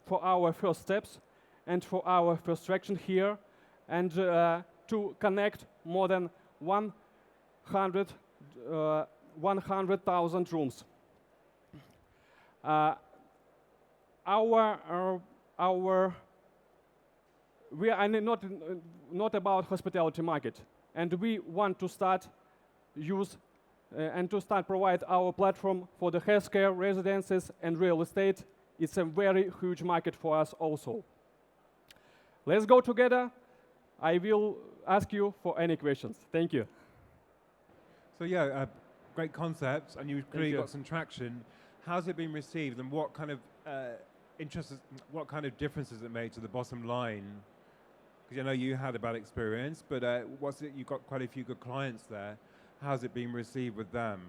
for our first steps and for our first traction here, and to connect more than 100,000 rooms. We are not about hospitality market, and we want to start use and to start provide our platform for the healthcare, residences, and real estate. It's a very huge market for us also. Let's go together. I will ask you for any questions. Thank you. So yeah, great concept, and you've clearly got some traction. How's it been received, and what kind of what kind of difference has it made to the bottom line? Because I know you had a bad experience, but you've got quite a few good clients there. How's it been received with them?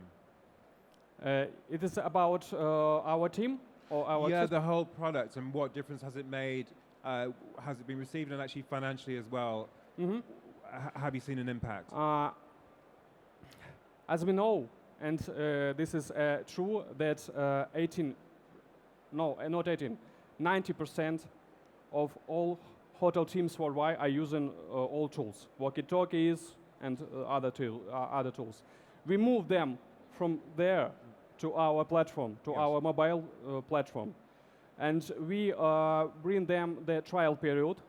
It is about our team or our the whole product, and what difference has it made? Has it been received, and actually financially as well? Mm-hmm. Have you seen an impact? As we know, and this is true, that 90% of all hotel teams worldwide are using all tools, walkie-talkies and other tools. We move them from there to our platform, to our mobile platform. And we bring them the trial period.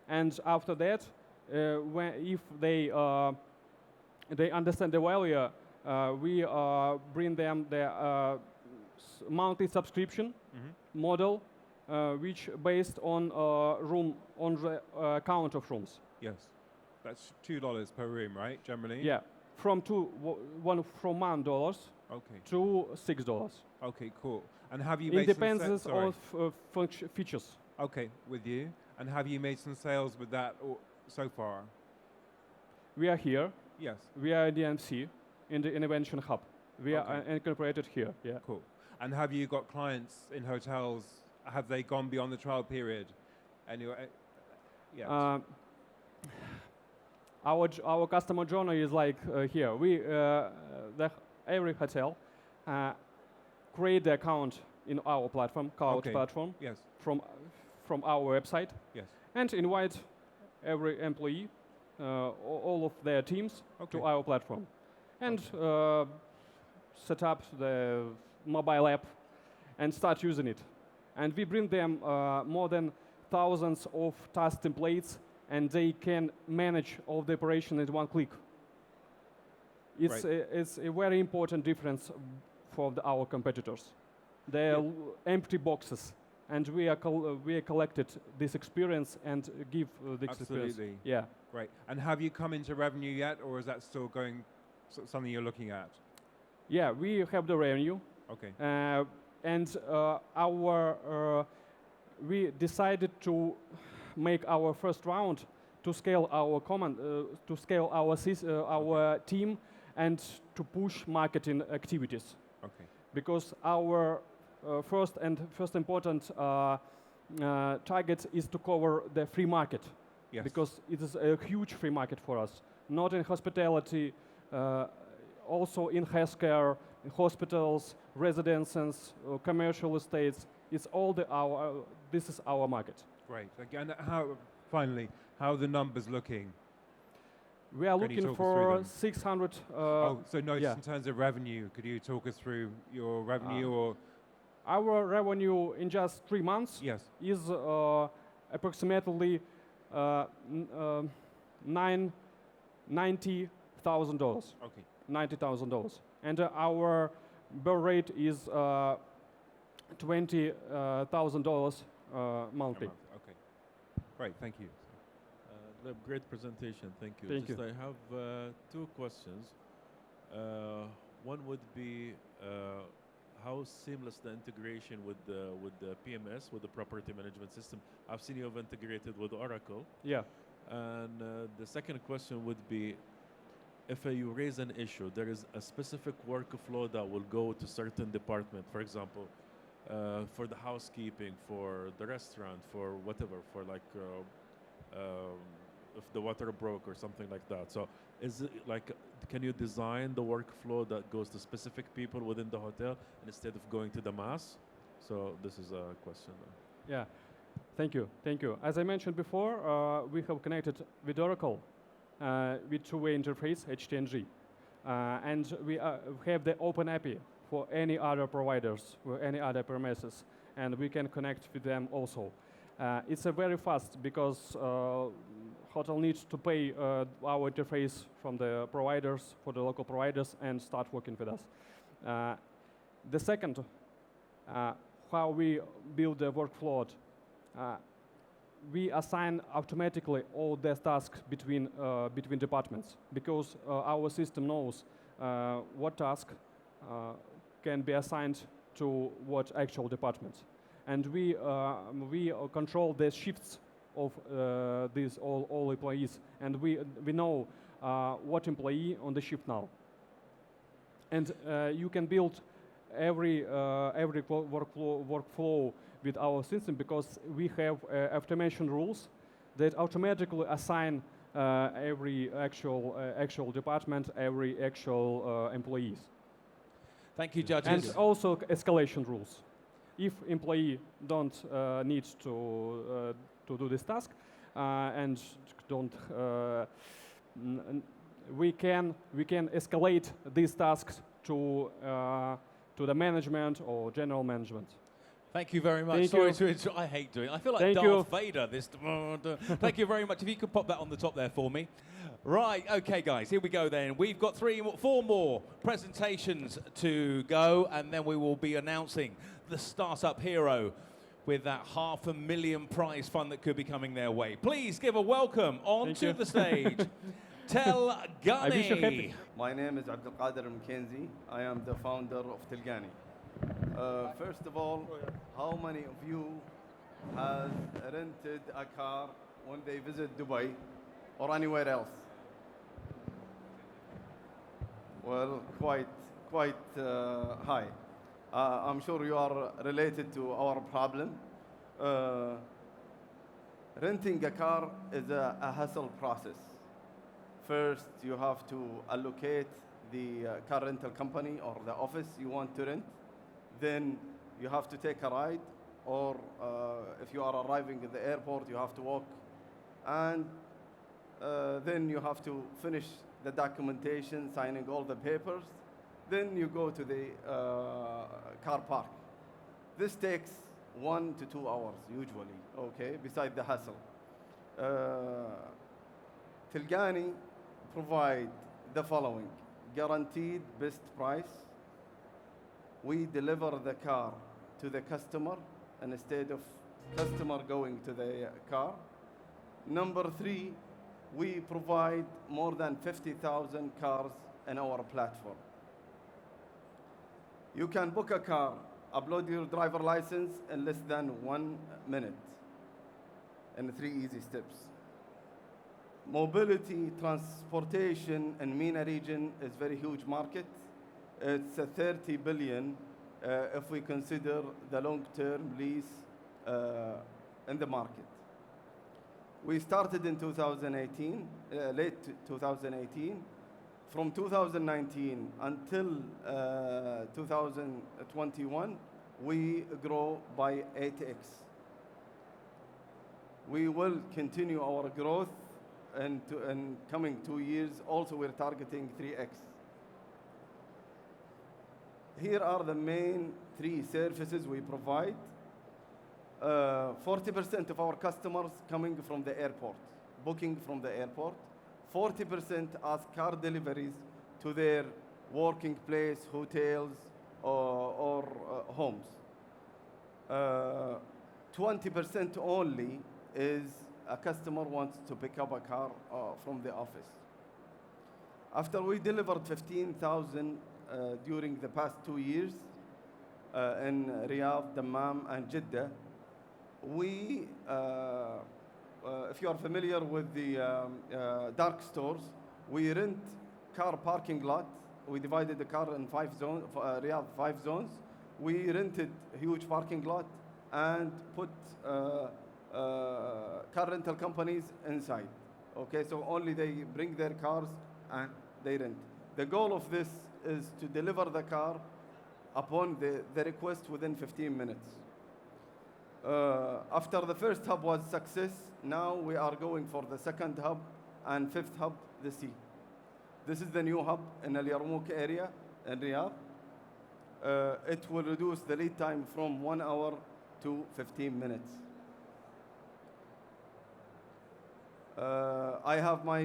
And after that, if they understand the value, we bring them the monthly subscription model, which based on the count of rooms. Yes, that's $2 per room, right? Generally. Yeah, from $1 to $6. Okay, cool. And have you made some sales? It depends on features. Okay, with you. And have you made some sales with that so far? We are here. Yes. We are in the DMC, in the Innovation Hub. We are incorporated here. Yeah. Cool. And have you got clients in hotels? Have they gone beyond the trial period? Anyway, Our customer journey is like here. Every hotel create the account in our platform, cloud platform, from our website, and invite every employee, all of their teams, to our platform, and set up the mobile app and start using it. And we bring them more than thousands of task templates, and they can manage all the operation in one click. It's a very important difference for our competitors. They're empty boxes, and we collected this experience and give this experience. Absolutely. Yeah. Great. And have you come into revenue yet, or is that still going something you're looking at? Yeah, we have the revenue. Okay. And we decided to make our first round to scale our to scale our team and to push marketing activities. Okay. Because our first important target is to cover the free market. Yes. Because it is a huge free market for us. Not in hospitality, also in healthcare, in hospitals, residences, commercial estates. It's all this is our market. Great. Again, finally, how are the numbers looking? We are Can you looking talk us through for them? 600. In terms of revenue, could you talk us through your revenue or? Our revenue in just 3 months Yes. is approximately $90,000. Okay. $90,000. And our burn rate is $20,000 monthly. Okay. Great. Thank you. Great presentation. Thank you. Thank you. I have 2 questions. One would be how seamless the integration with the PMS, with the property management system. I've seen you have integrated with Oracle. Yeah. And the second question would be, if you raise an issue, there is a specific workflow that will go to certain department. For example, for the housekeeping, for the restaurant, for whatever, for like if the water broke or something like that. So is it like, can you design the workflow that goes to specific people within the hotel instead of going to the mass? So this is a question. Yeah. Thank you. Thank you. As I mentioned before, we have connected with Oracle with two-way interface, HTNG. And we have the open API for any other providers, or any other premises, and we can connect with them also. It's very fast because hotel needs to pay our interface from the providers, for the local providers, and start working with us. The second, how we build the workflow, we assign automatically all the tasks between departments, because our system knows what task can be assigned to what actual department. And we control the shifts of these all employees, and we know what employee on the shift now. And you can build every workflow with our system, because we have automation rules that automatically assign every actual department, every actual employees. Thank you, judges. And also escalation rules. If employee don't need to do this task and don't, we can escalate these tasks to the management or general management. Thank you very much. Thank Sorry you. to interrupt. I hate doing it. I feel like Thank Darth you. Vader. Thank you very much. If you could pop that on the top there for me. Right, okay, guys, here we go then. We've got 4 more presentations to go, and then we will be announcing the Startup Hero with that $500,000 prize fund that could be coming their way. Please give a welcome onto the stage. Tel Ghani. My name is Abdelkader Mkenzi. I am the founder of Telgani. First of all, how many of you has rented a car when they visit Dubai or anywhere else? Well, quite high. I'm sure you are related to our problem. Renting a car is a hassle process. First, you have to allocate the car rental company or the office you want to rent. Then you have to take a ride, or if you are arriving at the airport, you have to walk. And then you have to finish the documentation, signing all the papers. Then you go to the car park. This takes 1 to 2 hours usually, okay, besides the hassle. Telgani provide the following: guaranteed best price. We deliver the car to the customer instead of customer going to the car. Number 3, we provide more than 50,000 cars in our platform. You can book a car, upload your driver license in less than 1 minute in 3 easy steps. Mobility, transportation in MENA region is very huge market. It's a 30 billion if we consider the long-term lease in the market. We started in 2018, late 2018. From 2019 until 2021, we grow by 8x. We will continue our growth in coming 2 years. Also, we're targeting 3x. Here are the main 3 services we provide. 40% of our customers coming from the airport, booking from the airport. 40% as car deliveries to their working place, hotels, or homes. 20% only is a customer wants to pick up a car from the office. After we delivered 15,000 during the past 2 years in Riyadh, Dammam, and Jeddah, we if you are familiar with the dark stores, we rent car parking lot. We divided the car in 5 zones, Riyadh 5 zones. We rented huge parking lot and put car rental companies inside. Okay, so only they bring their cars and they rent. The goal of this is to deliver the car upon the request within 15 minutes. After the first hub was success, now we are going for the second hub and 5th hub this year. This is the new hub in Al Yarmouk area in Riyadh. It will reduce the lead time from 1 hour to 15 minutes. I have my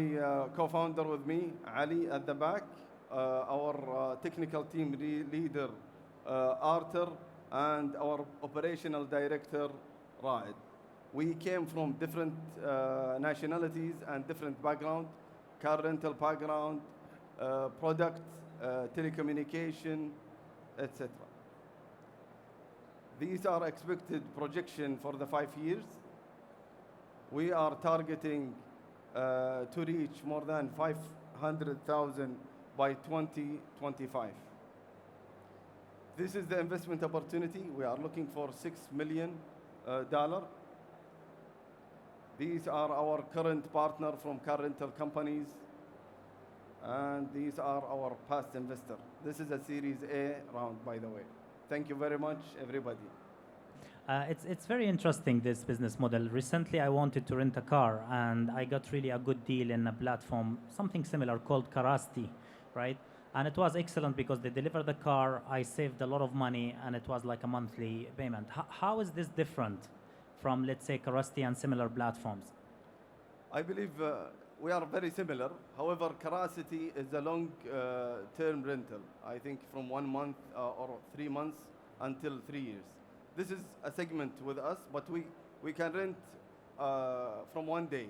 co-founder with me, Ali, at the back. Our technical team leader, Arthur, and our operational director, Raed. We came from different nationalities and different background, car rental background, product, telecommunication, etc. These are expected projection for the 5 years. We are targeting to reach more than 500,000 by 2025. This is the investment opportunity. We are looking for $6 million. These are our current partner from car rental companies, and these are our past investor. This is a Series A round, by the way. Thank you very much, everybody. It's very interesting, this business model. Recently, I wanted to rent a car, and I got really a good deal in a platform, something similar called Karasti, right? And it was excellent because they delivered the car, I saved a lot of money, and it was like a monthly payment. How is this different from, let's say, Karasti and similar platforms? I believe we are very similar. However, Karasti is a long-term rental. I think from 1 month or 3 months until 3 years. This is a segment with us, but we can rent from 1 day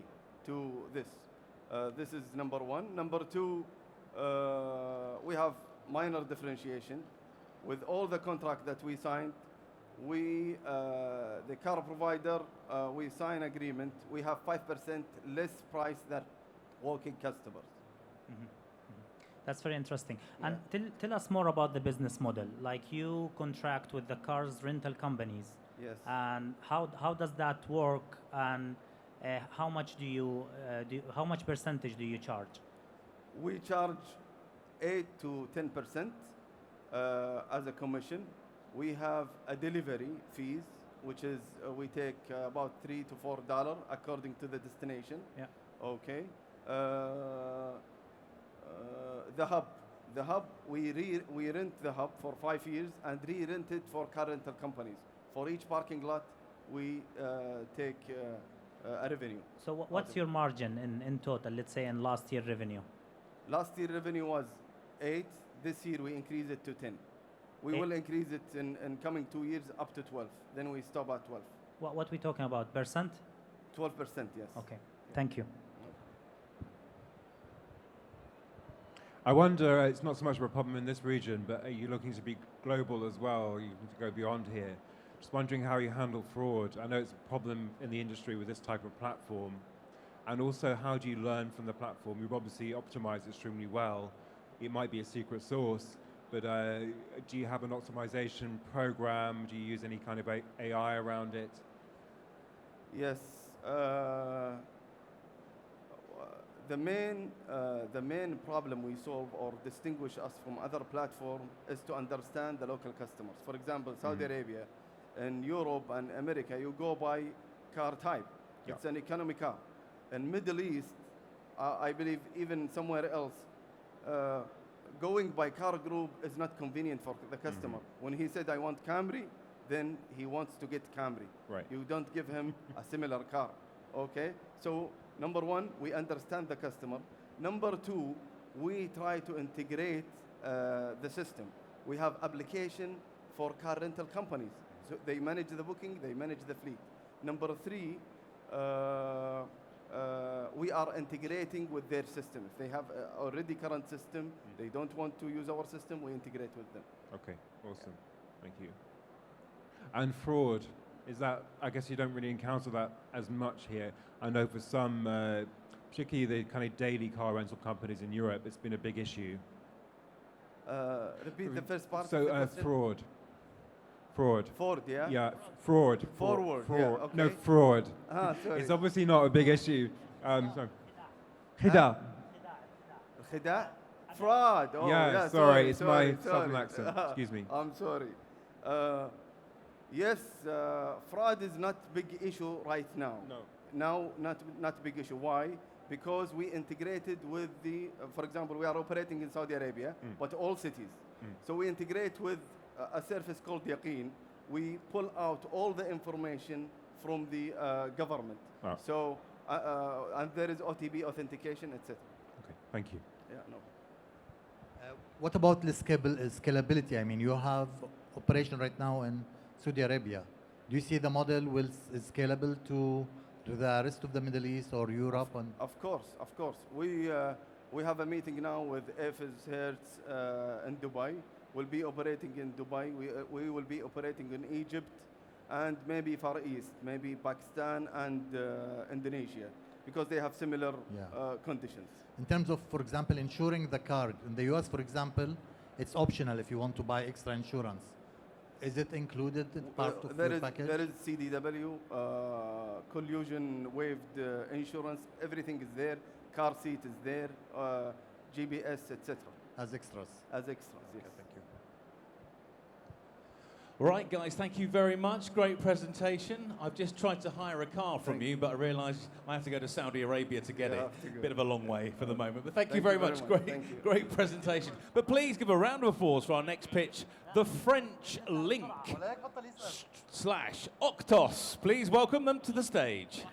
to this. This is number one. Number two, we have minor differentiation. With all the contract that we signed, the car provider, we sign agreement, we have 5% less price than walking customers. Mm-hmm. That's very interesting. Yeah. And tell us more about the business model. Like, you contract with the cars rental companies. Yes. And how does that work? And how much how much percentage do you charge? We charge 8 to 10% as a commission. We have a delivery fees, which is we take about $3 to $4 according to the destination. Yeah. Okay. The hub, we rent the hub for 5 years and re-rent it for car rental companies. For each parking lot, we take a revenue. So what's your margin in total, let's say in last year revenue? Last year revenue was 8. This year we increase it to 10. We will increase it in coming 2 years up to 12. Then we stop at 12. What we talking about, percent? 12%, yes. Okay, thank you. I wonder, it's not so much of a problem in this region, but are you looking to be global as well? Are you looking to go beyond here? Just wondering how you handle fraud. I know it's a problem in the industry with this type of platform. And also, how do you learn from the platform? You've obviously optimized extremely well. It might be a secret sauce, but do you have an optimization program? Do you use any kind of AI around it? Yes. The main problem we solve or distinguish us from other platforms is to understand the local customers. For example, Saudi Arabia, in Europe and America, you go by car type. Yeah. It's an economy car. In Middle East, I believe even somewhere else, going by car group is not convenient for the customer. When he said, I want Camry, then he wants to get Camry. Right. You don't give him a similar car, okay? So, number one, we understand the customer. Number two, we try to integrate the system. We have application for car rental companies. So they manage the booking, they manage the fleet. Number three, we are integrating with their system. If they have already current system, they don't want to use our system, we integrate with them. Okay, awesome. Thank you. And fraud, is that, I guess you don't really encounter that as much here. I know for some, particularly the kind of daily car rental companies in Europe, it's been a big issue. Repeat the first part. So, of the question. fraud. Fraud. Fraud, yeah? Yeah, fraud. Forward, fraud. yeah, okay. No, fraud. Sorry. It's obviously not a big issue. Sorry. Khida. Khida? Fraud. Oh, Yeah, sorry, it's my southern accent. Excuse me. I'm sorry. Yes, fraud is not big issue right now. No. Now, not big issue. Why? Because we integrated with the, for example, we are operating in Saudi Arabia, but all cities. So we integrate with a service called Yaqeen. We pull out all the information from the government. Oh. So, and there is OTP authentication, etc. Okay, thank you. Yeah, no. What about the scalability? I mean, you have operation right now in Saudi Arabia. Do you see the model is scalable to the rest of the Middle East or Europe? Of course. We have a meeting now with Efes Hertz in Dubai. We'll be operating in Dubai. We will be operating in Egypt and maybe Far East, maybe Pakistan and Indonesia, because they have similar conditions. In terms of, for example, insuring the car, in the US, for example, it's optional if you want to buy extra insurance. Is it included in part of the package? There is CDW, collision waived insurance, everything is there, car seat is there, GPS, etc. As extras? As extras, yes. Okay, thank you. Right, guys, thank you very much. Great presentation. I've just tried to hire a car from you, but I realise I have to go to Saudi Arabia to get it. Bit of a long way for the moment, but thank you very much. Great presentation. But please give a round of applause for our next pitch, the French Link / Octos. Please welcome them to the stage.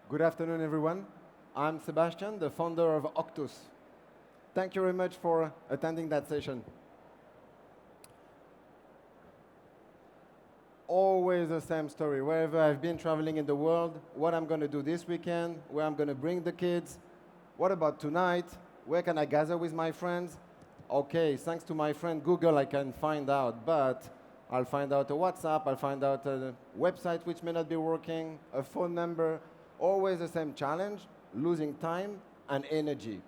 Good afternoon, everyone. I'm Sebastian, the founder of Octus. Thank you very much for attending that session. Always the same story. Wherever I've been traveling in the world, what I'm going to do this weekend, where I'm going to bring the kids, what about tonight, where can I gather with my friends? Okay, thanks to my friend Google, I can find out, but I'll find out a WhatsApp, I'll find out a website which may not be working, a phone number. Always the same challenge, losing time and energy.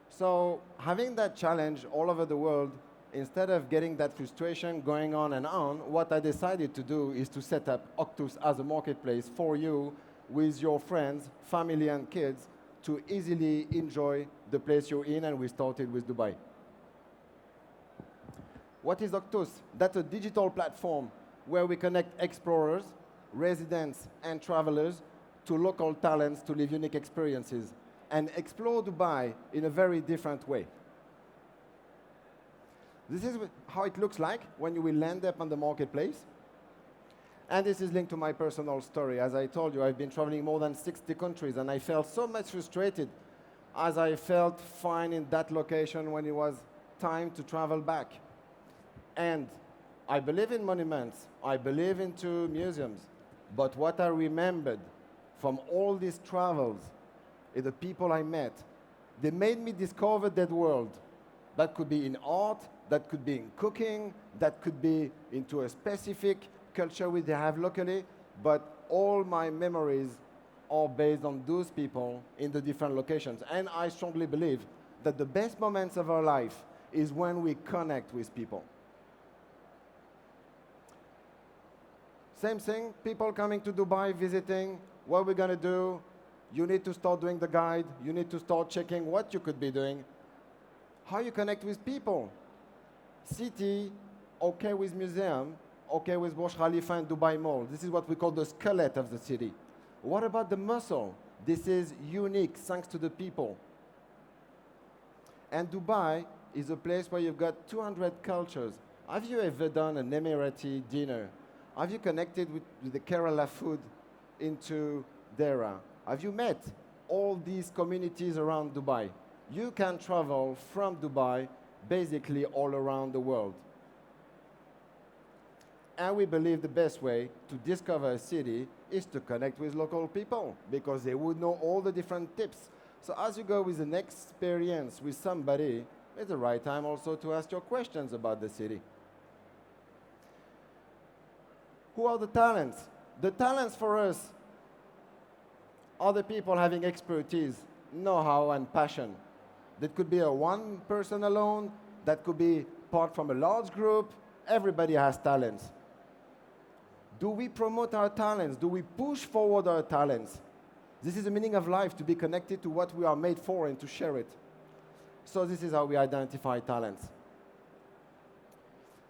So having that challenge all over the world, instead of getting that frustration going on and on, what I decided to do is to set up Octus as a marketplace for you with your friends, family and kids to easily enjoy the place you're in, and we started with Dubai. What is Octus? That's a digital platform where we connect explorers, residents and travelers to local talents to live unique experiences and explore Dubai in a very different way. This is how it looks like when you will land up on the marketplace. And this is linked to my personal story. As I told you, I've been traveling more than 60 countries, and I felt so much frustrated as I felt fine in that location when it was time to travel back. And I believe in monuments, I believe into museums, but what I remembered from all these travels is the people I met. They made me discover that world. That could be in art, that could be in cooking, that could be into a specific culture we have locally, but all my memories are based on those people in the different locations. And I strongly believe that the best moments of our life is when we connect with people. Same thing, people coming to Dubai, visiting, what we're gonna do, you need to start doing the guide, you need to start checking what you could be doing, how you connect with people. City, okay with museum, okay with Burj Khalifa and Dubai Mall. This is what we call the skeleton of the city. What about the muscle? This is unique thanks to the people. And Dubai is a place where you've got 200 cultures. Have you ever done an Emirati dinner? Have you connected with the Kerala food into Dera? Have you met all these communities around Dubai? You can travel from Dubai basically all around the world. And we believe the best way to discover a city is to connect with local people because they would know all the different tips. So as you go with an experience with somebody, it's the right time also to ask your questions about the city. Who are the talents? The talents for us are the people having expertise, know-how, and passion. That could be a one person alone, that could be part from a large group. Everybody has talents. Do we promote our talents? Do we push forward our talents? This is the meaning of life, to be connected to what we are made for and to share it. So this is how we identify talents.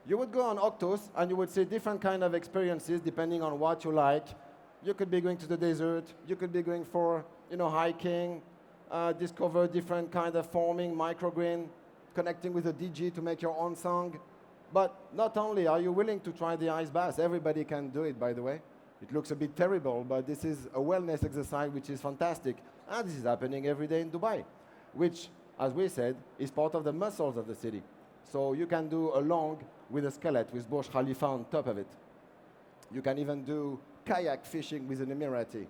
You would go on Octos and you would see different kind of experiences depending on what you like. You could be going to the desert, you could be going for, hiking, discover different kind of farming, microgreen, connecting with a DJ to make your own song. But not only are you willing to try the ice bath, everybody can do it, by the way. It looks a bit terrible, but this is a wellness exercise which is fantastic. And this is happening every day in Dubai, which, as we said, is part of the muscles of the city. So you can do a long with a skeleton with Burj Khalifa on top of it. You can even do kayak fishing with an Emirati.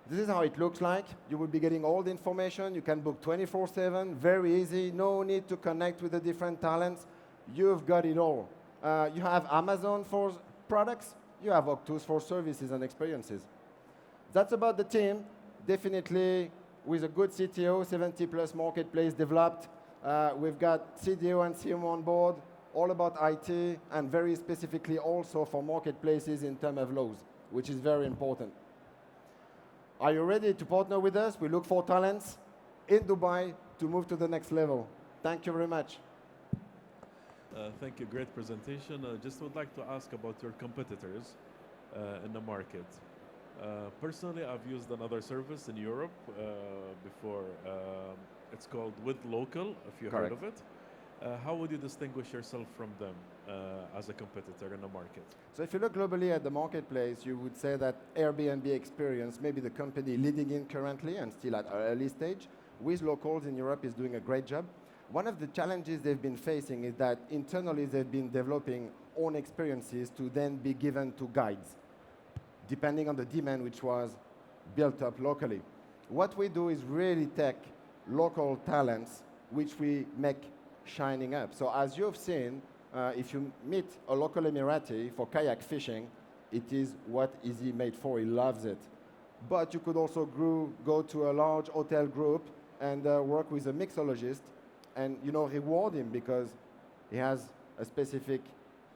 This is how it looks like. You will be getting all the information. You can book 24/7, very easy. No need to connect with the different talents. You've got it all. You have Amazon for products. You have Octus for services and experiences. That's about the team. Definitely with a good CTO, 70 plus marketplace developed. We've got CDO and CMO on board, all about IT, and very specifically also for marketplaces in terms of laws, which is very important. Are you ready to partner with us? We look for talents in Dubai to move to the next level. Thank you very much. Thank you, great presentation. Just would like to ask about your competitors in the market. Personally, I've used another service in Europe before. It's called With Local, if you've heard of it. How would you distinguish yourself from them as a competitor in the market? So if you look globally at the marketplace, you would say that Airbnb experience, maybe the company leading in currently and still at an early stage, with locals in Europe is doing a great job. One of the challenges they've been facing is that internally they've been developing own experiences to then be given to guides, depending on the demand which was built up locally. What we do is really take local talents, which we make shining up. So as you've seen, if you meet a local Emirati for kayak fishing, it is what is he made for. He loves it. But you could also go to a large hotel group and work with a mixologist and reward him because he has a specific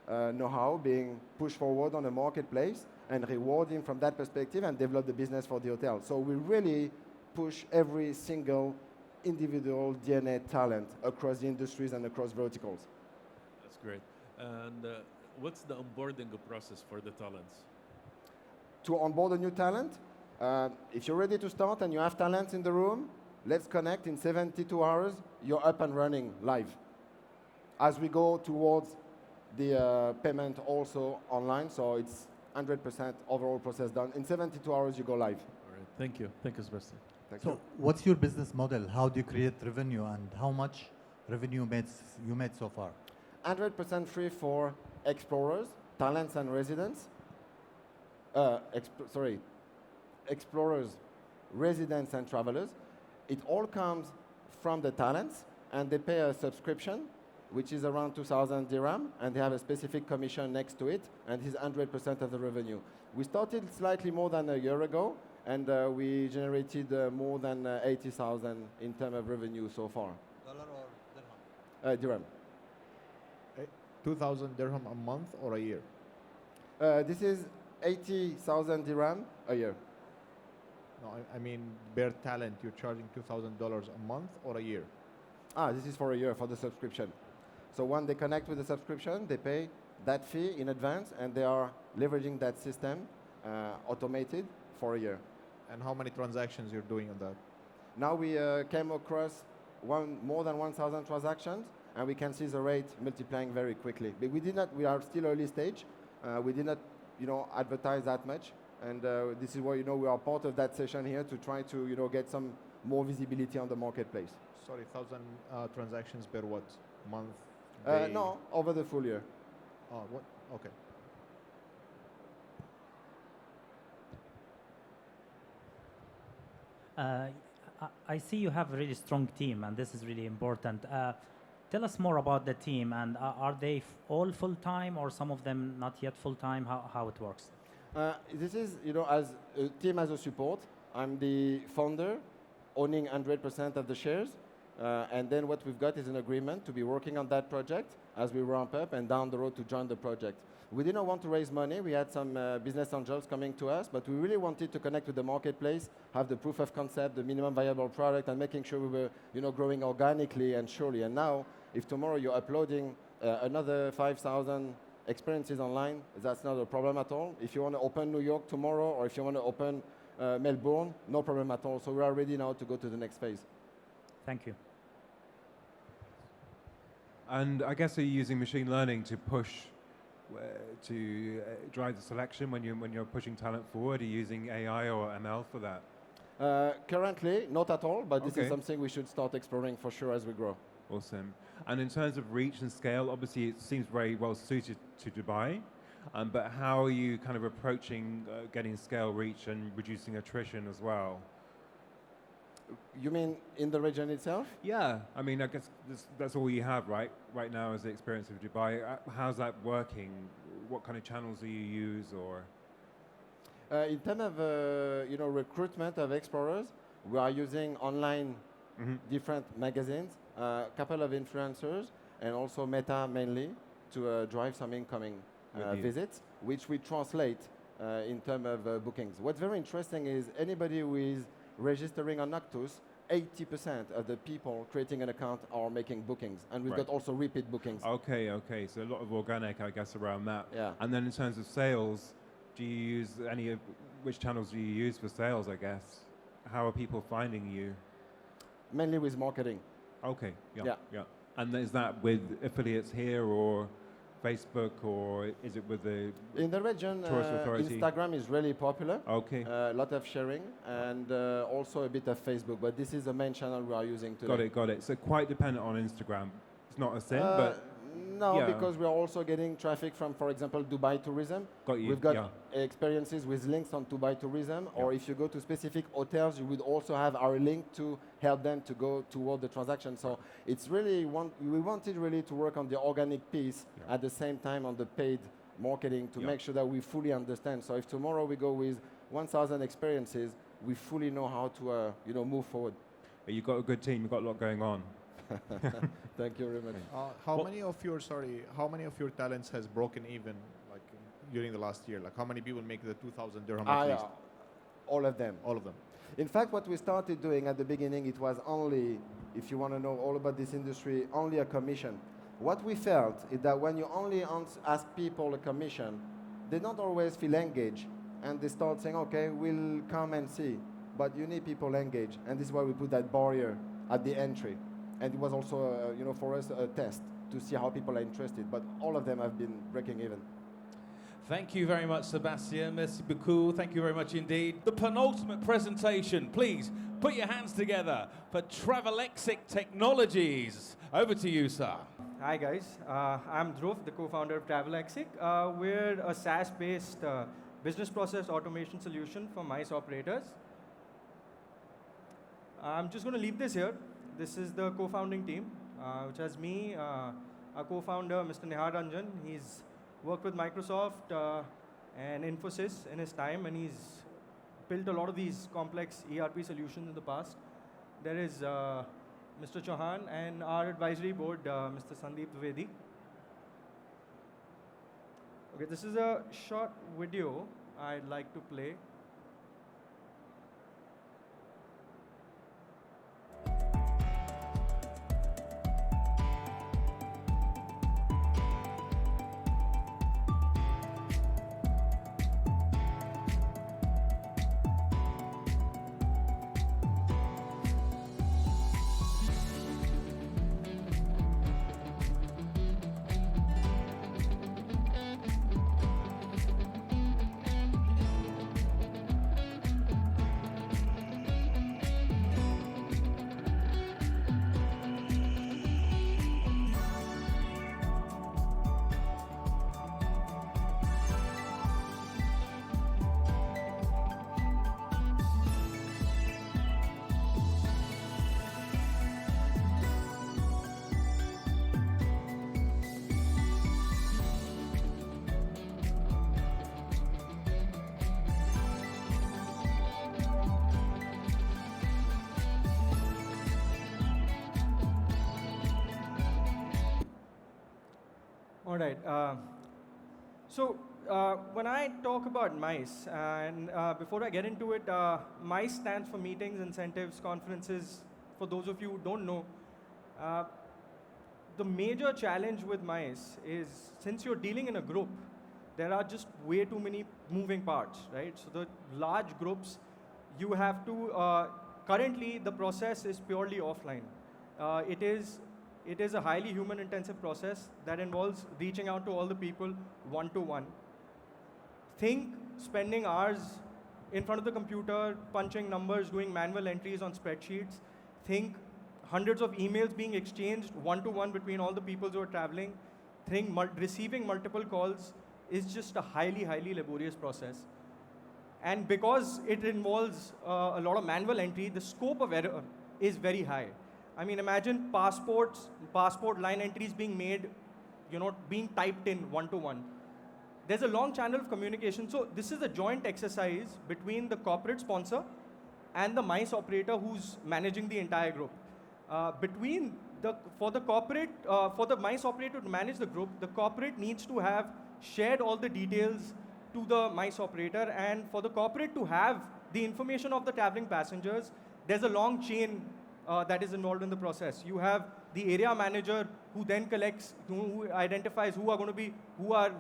know-how being pushed forward on the marketplace, and reward him from that perspective and develop the business for the hotel. So we really push every single individual DNA talent across the industries and across verticals. That's great. And what's the onboarding process for the talents? to onboard a new talent, if you're ready to start and you have talents in the room, let's connect. In 72 hours, you're up and running live. As we go towards the payment also online, so it's 100% overall process done. In 72 hours, you go live. All right. Thank you. Thank you, Sebastian. Thank So, what's your business model? How do you create revenue, and how much revenue you made so far? 100% free for explorers, talents, and residents. Explorers, residents, and travelers. It all comes from the talents, and they pay a subscription, which is around 2,000 dirham, and they have a specific commission next to it, and it is 100% of the revenue. We started slightly more than a year ago, and we generated more than 80,000 in terms of revenue so far. Dollar or dirham? Dirham. 2,000 dirham a month or a year? This is 80,000 dirham a year. No, I mean bare talent. You're charging $2,000 a month or a year? This is for a year for the subscription. So when they connect with the subscription, they pay that fee in advance, and they are leveraging that system automated for a year. And how many transactions you're doing on that? Now we came across more than 1,000 transactions, and we can see the rate multiplying very quickly. But we are still early stage. We did not, advertise that much, and this is why, we are part of that session here to try to, get some more visibility on the marketplace. Sorry, 1,000 transactions per what? Month? Day? No, over the full year. Oh, what? Okay. I see you have a really strong team, and this is really important. Tell us more about the team, and are they all full-time, or some of them not yet full-time? How it works? This is, as a team as a support. I'm the founder, owning 100% of the shares. And then what we've got is an agreement to be working on that project as we ramp up and down the road to join the project. We didn't want to raise money. We had some business angels coming to us, but we really wanted to connect with the marketplace, have the proof of concept, the minimum viable product, and making sure we were, growing organically and surely. And now, if tomorrow you're uploading another 5,000 experiences online, that's not a problem at all. If you want to open New York tomorrow, or if you want to open Melbourne, no problem at all. So we are ready now to go to the next phase. Thank you. And I guess are you using machine learning to push, to drive the selection when you're pushing talent forward? Are you using AI or ML for that? Currently, not at all, but this is something we should start exploring for sure as we grow. Awesome. And in terms of reach and scale, obviously it seems very well suited to Dubai, but how are you kind of approaching getting scale, reach, and reducing attrition as well? You mean in the region itself? Yeah, I mean, I guess that's all you have right now is the experience of Dubai. How's that working? What kind of channels do you use, or? In terms of recruitment of explorers, we are using online different magazines, a couple of influencers, and also Meta mainly to drive some incoming visits, which we translate in terms of bookings. What's very interesting is anybody who is registering on Noctus, 80% of the people creating an account are making bookings, and we've got also repeat bookings. Okay, so a lot of organic, I guess, around that. Yeah. And then in terms of sales, do you use which channels do you use for sales, I guess? How are people finding you? Mainly with marketing. Okay, yeah. And is that with affiliates here, or Facebook, or is it with the in the region? tourist authority? Instagram is really popular. Okay. A lot of sharing, and also a bit of Facebook, but this is the main channel we are using today. Got it. So quite dependent on Instagram. It's not a sin, but no, because we are also getting traffic from, for example, Dubai Tourism. Got you. We've got experiences with links on Dubai Tourism, or if you go to specific hotels, you would also have our link to help them to go toward the transaction. So it's really we wanted really to work on the organic piece at the same time on the paid marketing to make sure that we fully understand. So if tomorrow we go with 1,000 experiences, we fully know how to move forward. You've got a good team. You've got a lot going on. Thank you very much. How many of your talents has broken even, like during the last year? Like how many people make the 2,000 dirham at least? All of them. All of them. In fact, what we started doing at the beginning, it was only, if you want to know all about this industry, only a commission. What we felt is that when you only ask people a commission, they don't always feel engaged. and they start saying, okay, we'll come and see. But you need people engaged, and this is why we put that barrier at the entry. And it was also, for us a test to see how people are interested. But all of them have been breaking even. Thank you very much, Sebastian. Merci beaucoup. Thank you very much indeed. The penultimate presentation, please put your hands together for Travelexic Technologies. Over to you, sir. Hi guys, I'm Dhruv, the co-founder of Travelexic. We're a SaaS-based business process automation solution for MICE operators. I'm just going to leave this here. This is the co-founding team, which has me, our co-founder, Mr. Nihar Ranjan. He's worked with Microsoft and Infosys in his time, and he's built a lot of these complex ERP solutions in the past. There is Mr. Chauhan and our advisory board, Mr. Sandeep Dwivedi. Okay, this is a short video I'd like to play. All right. When I talk about MICE, and before I get into it, MICE stands for Meetings, Incentives, Conferences. For those of you who don't know, the major challenge with MICE is, since you're dealing in a group, there are just way too many moving parts, right? So the large groups, you have to, currently the process is purely offline. It is a highly human-intensive process that involves reaching out to all the people one-to-one. Think spending hours in front of the computer, punching numbers, doing manual entries on spreadsheets. Think hundreds of emails being exchanged one-to-one between all the people who are traveling. Think receiving multiple calls is just a highly, highly laborious process. And because it involves a lot of manual entry, the scope of error is very high. I mean, imagine passport line entries being made, being typed in one-to-one. There's a long channel of communication. So this is a joint exercise between the corporate sponsor and the MICE operator who's managing the entire group. For the MICE operator to manage the group, the corporate needs to have shared all the details to the MICE operator, and for the corporate to have the information of the traveling passengers, there's a long chain that is involved in the process. You have the area manager who then collects, who identifies who are going to be, who are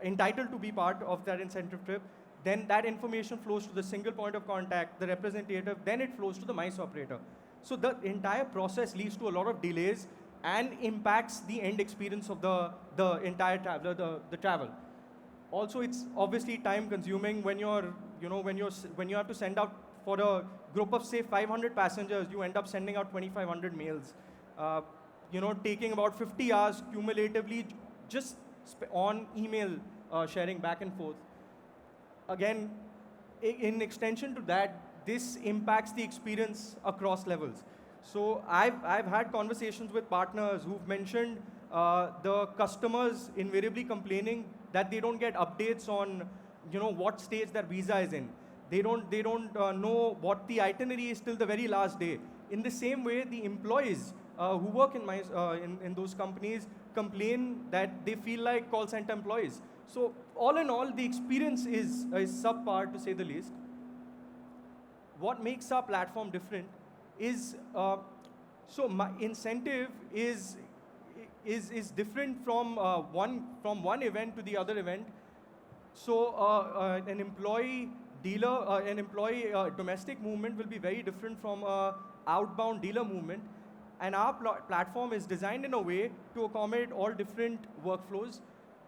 entitled to be part of that incentive trip. Then that information flows to the single point of contact, the representative, then it flows to the MICE operator. So the entire process leads to a lot of delays and impacts the end experience of the entire traveler, the travel. Also, it's obviously time consuming when you have to send out for a group of say 500 passengers, you end up sending out 2,500 mails. Taking about 50 hours cumulatively just on email sharing back and forth. Again, in extension to that, this impacts the experience across levels. So I've had conversations with partners who've mentioned the customers invariably complaining that they don't get updates on what stage their visa is in. They don't know what the itinerary is till the very last day. In the same way, the employees who work in those companies complain that they feel like call center employees. So all in all, the experience is subpar, to say the least. What makes our platform different is, my incentive is different from one event to the other event. So an employee dealer, an employee domestic movement will be very different from a outbound dealer movement. And our platform is designed in a way to accommodate all different workflows.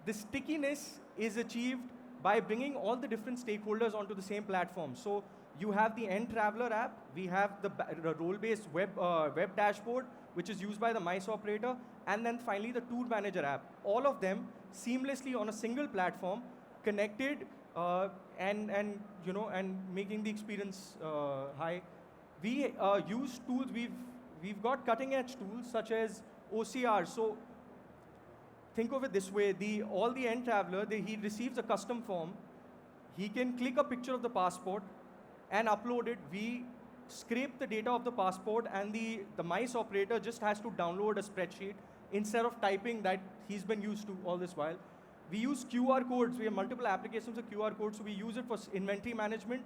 The stickiness is achieved by bringing all the different stakeholders onto the same platform. So you have the end traveler app, we have the role-based web dashboard, which is used by the MICE operator, and then finally the tour manager app. All of them seamlessly on a single platform, connected and making the experience high. We use tools. We've got cutting-edge tools such as OCR. So think of it this way: all the end traveler, he receives a custom form. He can click a picture of the passport and upload it. We scrape the data of the passport, and the MICE operator just has to download a spreadsheet instead of typing that he's been used to all this while. We use QR codes. We have multiple applications of QR codes, so we use it for inventory management.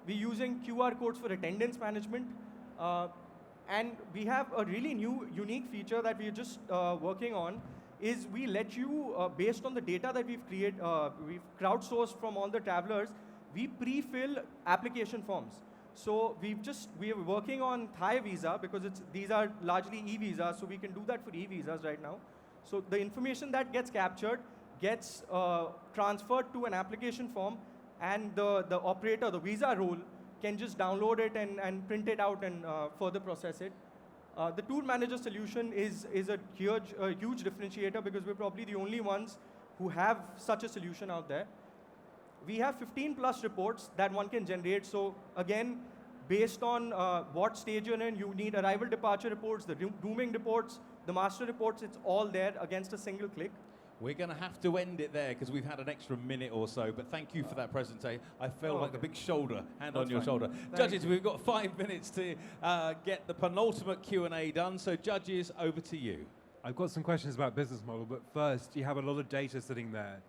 We're using QR codes for attendance management. And we have a really new, unique feature that we're just working on, is we let you, based on the data that we've crowdsourced from all the travelers, we pre-fill application forms. So we are working on Thai visa because these are largely e-visas, so we can do that for e-visas right now. So the information that gets captured gets transferred to an application form, and the operator, the visa role, can just download it and print it out and further process it. The tour manager solution is a huge differentiator because we're probably the only ones who have such a solution out there. We have 15 plus reports that one can generate. So again, based on what stage you're in, you need arrival departure reports, the rooming reports, the master reports, it's all there against a single click. We're going to have to end it there because we've had an extra minute or so, but thank you for that presentation. I felt like a big hand on your shoulder. Judges, we've got 5 minutes to get the penultimate Q&A done, so judges, over to you. I've got some questions about business model, but first, you have a lot of data sitting there,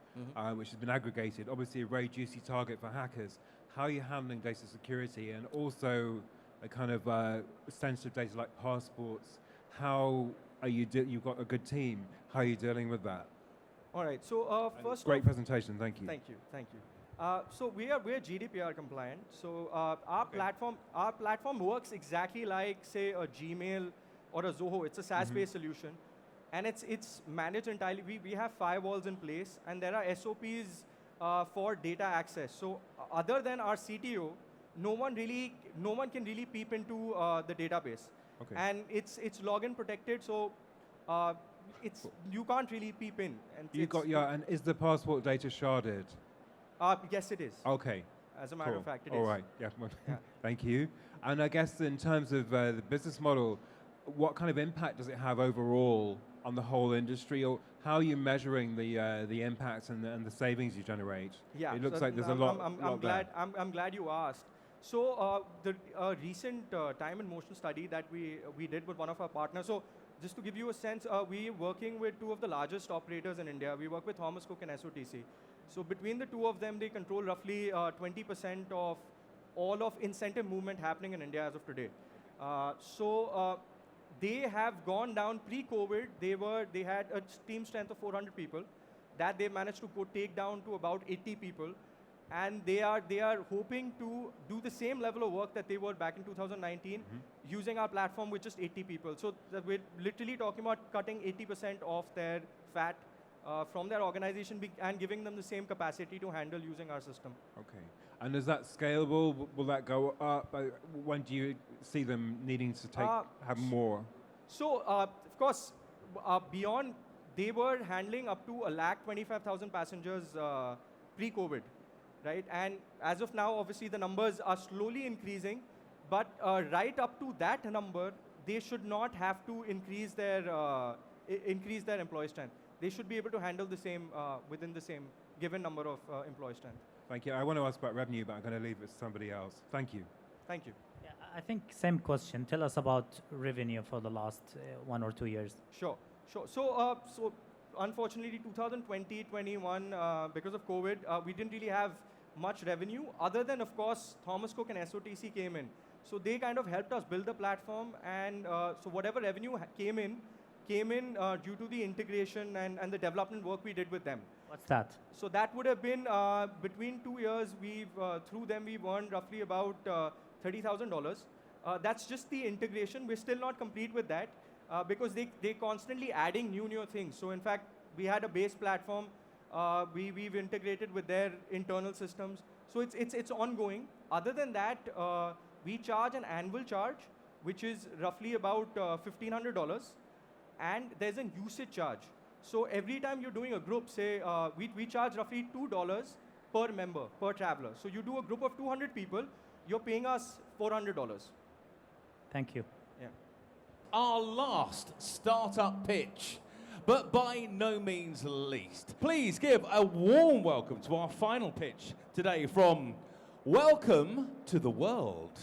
which has been aggregated. Obviously, a very juicy target for hackers. How are you handling data security, and also a kind of sensitive data like passports? How are you? You've got a good team. How are you dealing with that? All right. So first, great presentation. Thank you. Thank you. Thank you. So we're GDPR compliant. So our platform works exactly like, say, a Gmail or a Zoho. It's a SaaS-based solution, and it's managed entirely. We have firewalls in place, and there are SOPs for data access. So other than our CTO, no one can really peep into the database. Okay. And it's login protected, so you can't really peep in. And and is the passport data sharded? Yes, it is. Okay. As a matter of fact, it is. All right. Yeah. Thank you. And I guess in terms of the business model, what kind of impact does it have overall on the whole industry, or how are you measuring the impact and the savings you generate? Yeah, it looks like there's a lot. I'm glad you asked. So the recent time and motion study that we did with one of our partners. So just to give you a sense, we're working with two of the largest operators in India. We work with Thomas Cook and SOTC. So between the two of them, they control roughly 20% of all of incentive movement happening in India as of today. They have gone down pre-COVID. They had a team strength of 400 people that they managed to take down to about 80 people. And they are hoping to do the same level of work that they were back in 2019 using our platform with just 80 people. So we're literally talking about cutting 80% of their fat from their organization and giving them the same capacity to handle using our system. Okay. And is that scalable? Will that go up? When do you see them needing to have more? So, of course, beyond, they were handling up to 125,000 passengers pre-COVID. Right? And as of now, obviously, the numbers are slowly increasing. But right up to that number, they should not have to increase their employee strength. They should be able to handle the same within the same given number of employee strength. Thank you. I want to ask about revenue, but I'm going to leave it to somebody else. Thank you. Thank you. Yeah, I think same question. Tell us about revenue for the last 1 or 2 years. Sure. So unfortunately, 2020, 21, because of COVID, we didn't really have much revenue other than, of course, Thomas Cook and SOTC came in. So they kind of helped us build the platform, and so whatever revenue came in due to the integration and the development work we did with them. What's that? So that would have been between 2 years. Through them we've earned roughly about $30,000. That's just the integration. We're still not complete with that because they constantly adding new things. So in fact, we had a base platform. We've integrated with their internal systems. So it's ongoing. Other than that, we charge an annual charge, which is roughly about $1,500, and there's a usage charge. So every time you're doing a group, say we charge roughly $2 per member, per traveler. So you do a group of 200 people, you're paying us $400. Thank you. Yeah. Our last startup pitch, but by no means least. Please give a warm welcome to our final pitch today from Welcome to the World.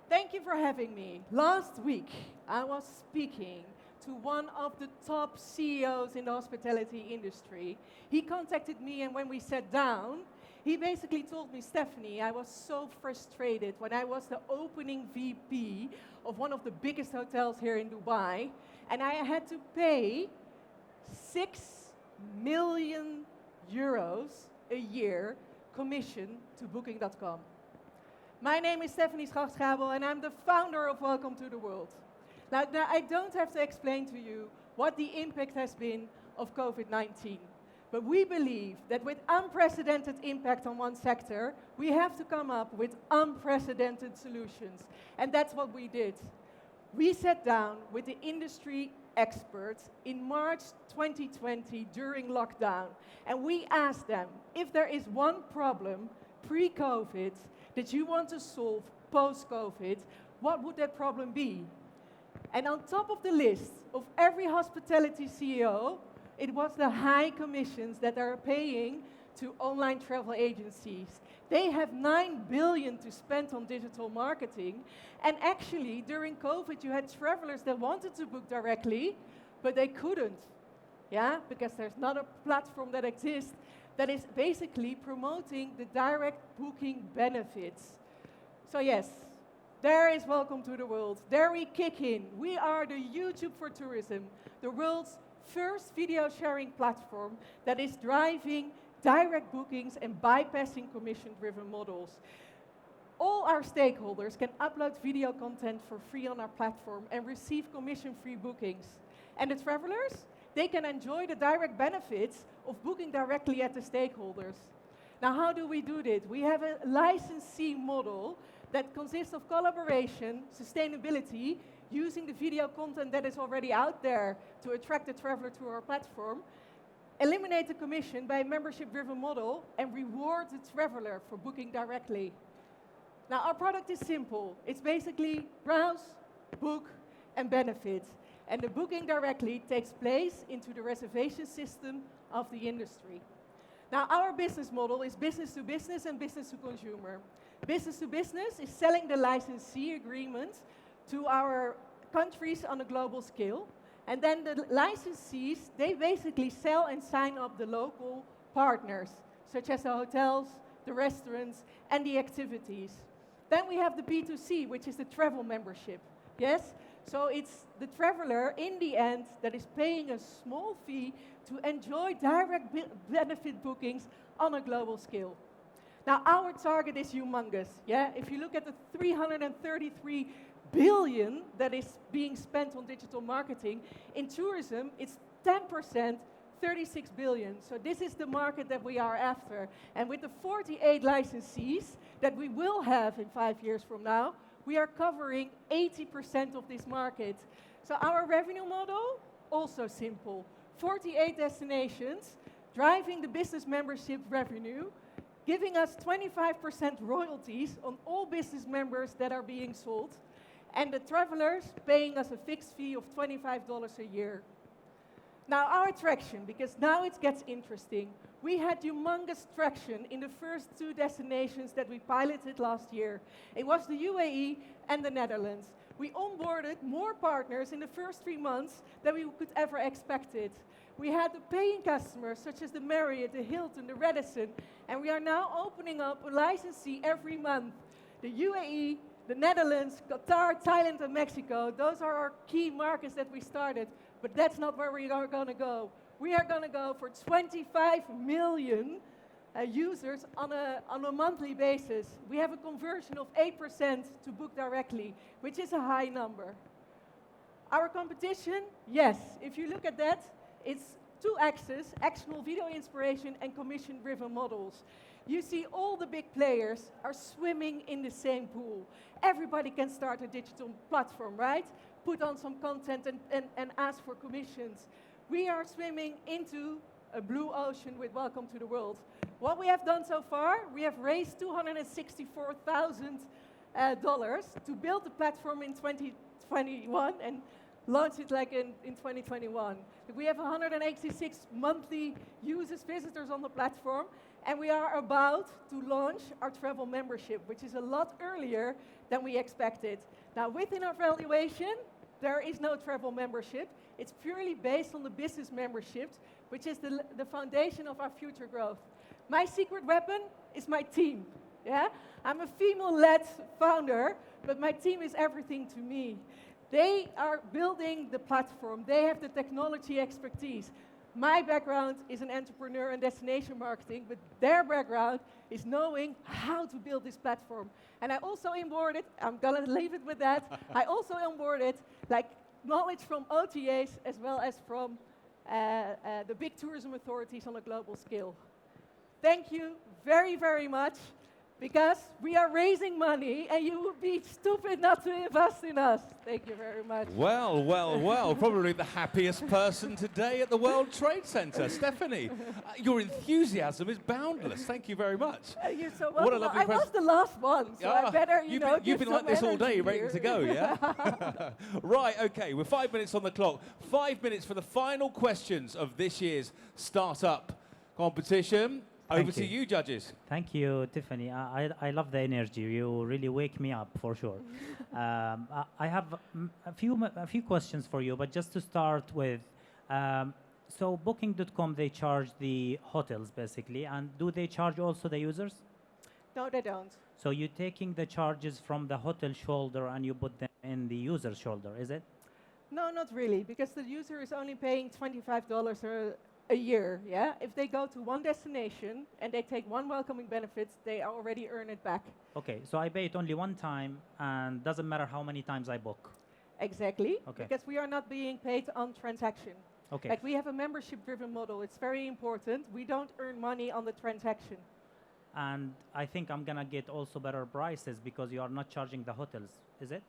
Thank you for having me. Last week, I was speaking to one of the top CEOs in the hospitality industry. He contacted me, and when we sat down, he basically told me, Stephanie, I was so frustrated when I was the opening VP of one of the biggest hotels here in Dubai, and I had to pay 6 million euros a year commission to Booking.com. My name is Stephanie Schafschabel, and I'm the founder of Welcome to the World. Now, I don't have to explain to you what the impact has been of COVID-19, but we believe that with unprecedented impact on one sector, we have to come up with unprecedented solutions, and that's what we did. We sat down with the industry experts in March 2020 during lockdown, and we asked them if there is one problem pre-COVID that you want to solve post-COVID, what would that problem be? And on top of the list of every hospitality CEO, it was the high commissions that are paying to online travel agencies. They have $9 billion to spend on digital marketing. And actually, during COVID, you had travelers that wanted to book directly, but they couldn't. Yeah, because there's not a platform that exists that is basically promoting the direct booking benefits. So yes, there is Welcome to the World. There we kick in. We are the YouTube for tourism, the world's first video sharing platform that is driving direct bookings and bypassing commission-driven models. All our stakeholders can upload video content for free on our platform and receive commission-free bookings. And the travelers, they can enjoy the direct benefits of booking directly at the stakeholders. Now, how do we do this? We have a licensee model that consists of collaboration, sustainability, using the video content that is already out there to attract the traveler to our platform, eliminate the commission by a membership-driven model, and reward the traveler for booking directly. Now, our product is simple. It's basically browse, book, and benefit. And the booking directly takes place into the reservation system of the industry. Now, our business model is business to business and business to consumer. Business to business is selling the licensee agreements to our countries on a global scale. And then the licensees, they basically sell and sign up the local partners, such as the hotels, the restaurants, and the activities. Then we have the B2C, which is the travel membership. Yes? So it's the traveler, in the end, that is paying a small fee to enjoy direct benefit bookings on a global scale. Now, our target is humongous. Yeah? If you look at the 333 billion that is being spent on digital marketing, in tourism, it's 10%, 36 billion. So this is the market that we are after. And with the 48 licensees that we will have in 5 years from now, we are covering 80% of this market. So our revenue model, also simple. 48 destinations, driving the business membership revenue, giving us 25% royalties on all business members that are being sold, and the travelers paying us a fixed fee of $25 a year. Now, our traction, because now it gets interesting. We had humongous traction in the first 2 destinations that we piloted last year. It was the UAE and the Netherlands. We onboarded more partners in the first 3 months than we could ever expected. We had the paying customers, such as the Marriott, the Hilton, the Radisson, and we are now opening up a licensee every month. The UAE, the Netherlands, Qatar, Thailand, and Mexico, those are our key markets that we started, but that's not where we are going to go. we are going to go for 25 million users on a monthly basis. We have a conversion of 8% to book directly, which is a high number. Our competition, yes, if you look at that, it's two axes, actionable video inspiration and commission-driven models. You see all the big players are swimming in the same pool. Everybody can start a digital platform, right? Put on some content and ask for commissions. We are swimming into a blue ocean with Welcome to the World. What we have done so far, we have raised $264,000 to build the platform in 2021 and launch it like in 2021. We have 186 monthly users, visitors on the platform, and we are about to launch our travel membership, which is a lot earlier than we expected. Now, within our valuation, there is no travel membership. It's purely based on the business memberships, which is the foundation of our future growth. My secret weapon is my team. Yeah? I'm a female-led founder, but my team is everything to me. They are building the platform. They have the technology expertise. My background is an entrepreneur and destination marketing, but their background is knowing how to build this platform. And I also onboarded, I'm gonna leave it with that, I also onboarded like knowledge from OTAs as well as from the big tourism authorities on a global scale. Thank you very, very much, because we are raising money and you would be stupid not to invest in us. Thank you very much. Well, well, well, probably the happiest person today at the World Trade Center. Stephanie, your enthusiasm is boundless. Thank you very much. You're so What a welcome. lovely I was the last one, so I better, you've been like this all day, ready to go, yeah? Right, okay, we're 5 minutes on the clock. 5 minutes for the final questions of this year's Startup Competition. Over to you, judges. Thank you, Tiffany. I love the energy. You really wake me up, for sure. I have a few questions for you, but just to start with, so Booking.com, they charge the hotels, basically, and do they charge also the users? No, they don't. So you're taking the charges from the hotel shoulder and you put them in the user's shoulder, is it? No, not really, because the user is only paying $25 a year, yeah? If they go to one destination and they take one welcoming benefits, they already earn it back. Okay, so I pay it only one time and doesn't matter how many times I book. Exactly, Okay. because we are not being paid on transaction. Okay. Like we have a membership-driven model. It's very important. We don't earn money on the transaction. And I think I'm gonna get also better prices because you are not charging the hotels, is it?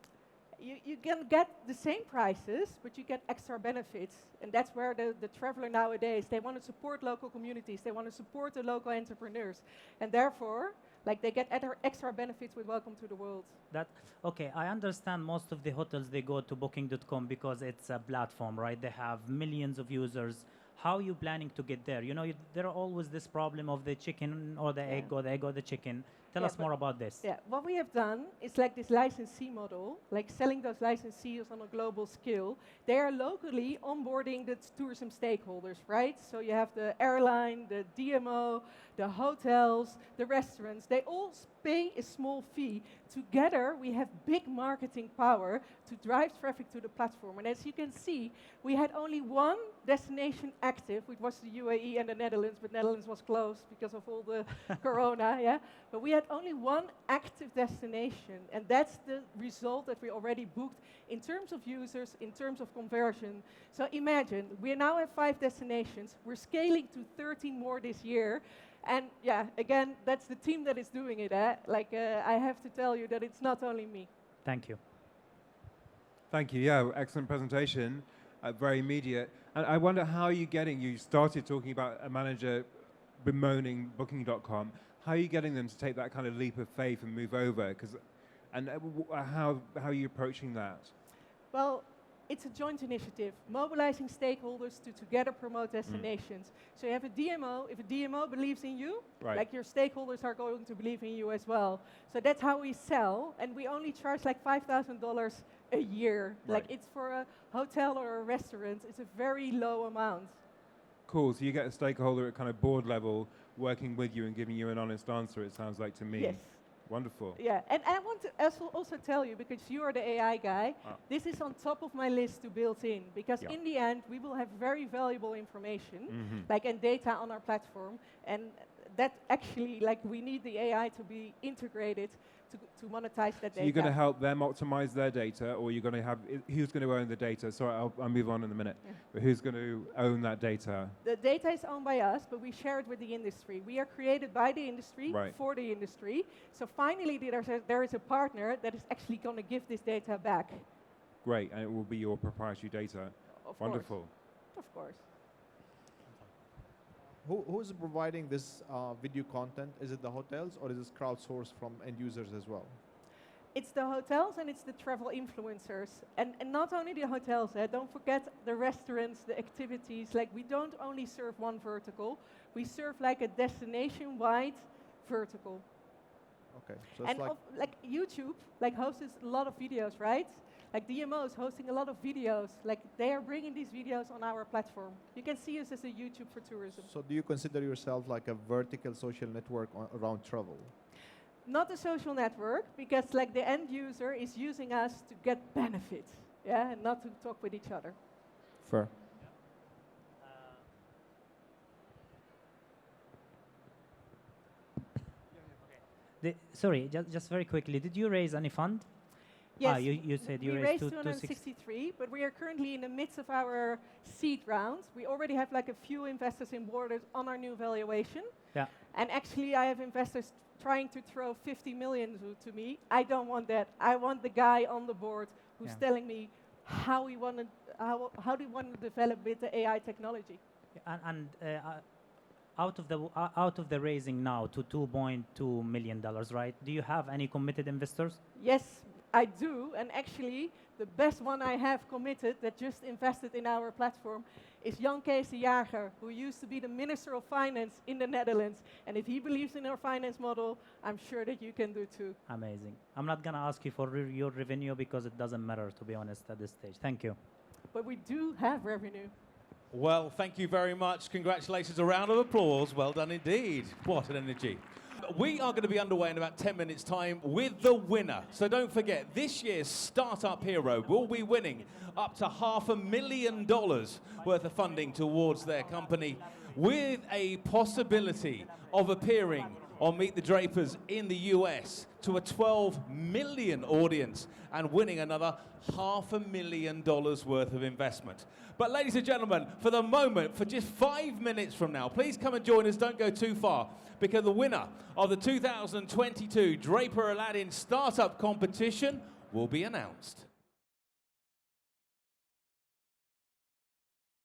You can get the same prices, but you get extra benefits. And that's where the traveler nowadays, they want to support local communities. They want to support the local entrepreneurs. And therefore, like they get extra benefits with Welcome to the World. Okay, I understand most of the hotels, they go to Booking.com because it's a platform, right? They have millions of users. How are you planning to get there? You know, there are always this problem of the chicken or the egg or the egg or the chicken. Tell us more about this. Yeah, what we have done is like this licensee model, like selling those licensees on a global scale. They are locally onboarding the tourism stakeholders, right? So you have the airline, the DMO, the hotels, the restaurants. They all pay a small fee. Together, we have big marketing power to drive traffic to the platform. And as you can see, we had only one destination active, which was the UAE and the Netherlands, but Netherlands was closed because of all the corona, yeah? But we had only one active destination, and that's the result that we already booked in terms of users, in terms of conversion. So imagine, we now have 5 destinations. We're scaling to 13 more this year. And yeah, again, that's the team that is doing it. I have to tell you that it's not only me. Thank you. Thank you. Yeah, excellent presentation. Very immediate. And I wonder how you started talking about a manager bemoaning Booking.com. How are you getting them to take that kind of leap of faith and move over? How are you approaching that? Well, it's a joint initiative, mobilizing stakeholders to together promote destinations. So you have a DMO. If a DMO believes in you, like your stakeholders are going to believe in you as well. So that's how we sell, and we only charge like $5,000 a year. Right. Like it's for a hotel or a restaurant. It's a very low amount. Cool. So you get a stakeholder at kind of board level working with you and giving you an honest answer, it sounds like to me. Yes. Wonderful. Yeah, and I want to also tell you, because you are the AI guy, this is on top of my list to build in, because in the end, we will have very valuable information, and data on our platform, and that actually, we need the AI to be integrated to monetize that data. So you're going to help them optimize their data, or you're going to have, who's going to own the data? Sorry, I'll move on in a minute. Yeah. But who's going to own that data? The data is owned by us, but we share it with the industry. We are created by the industry, for the industry. So finally, there is a partner that is actually going to give this data back. Great, and it will be your proprietary data. Wonderful. Of course. Who's providing this video content? Is it the hotels, or is this crowdsourced from end users as well? It's the hotels and it's the travel influencers. And not only the hotels, don't forget the restaurants, the activities. We don't only serve one vertical, we serve a destination-wide vertical. Okay, so and YouTube hosts a lot of videos, right? DMOs hosting a lot of videos. They are bringing these videos on our platform. You can see us as a YouTube for tourism. So do you consider yourself like a vertical social network around travel? Not a social network, because the end user is using us to get benefits, and not to talk with each other. Fair. Sorry, just very quickly, did you raise any fund? Yes, you said you we raised raised 263, but we are currently in the midst of our seed round. We already have a few investors in board on our new valuation. Yeah. And actually, I have investors trying to throw 50 million to me. I don't want that. I want the guy on the board who's telling me how do you want to develop with the AI technology. Out of the raising now to $2.2 million, right? Do you have any committed investors? Yes, I do, and actually, the best one I have committed that just invested in our platform is Jan Kees de Jager, who used to be the Minister of Finance in the Netherlands. And if he believes in our finance model, I'm sure that you can do too. Amazing. I'm not going to ask you for your revenue because it doesn't matter, to be honest, at this stage. Thank you. But we do have revenue. Well, thank you very much. Congratulations. A round of applause. Well done indeed. What an energy. We are going to be underway in about 10 minutes' time with the winner. So don't forget, this year's Startup Hero will be winning up to $500,000 worth of funding towards their company, with a possibility of appearing on Meet the Drapers in the US to a 12 million audience and winning another $500,000 worth of investment. But ladies and gentlemen, for the moment, for just 5 minutes from now, please come and join us, don't go too far, because the winner of the 2022 Draper-Aladdin Start-up Competition will be announced.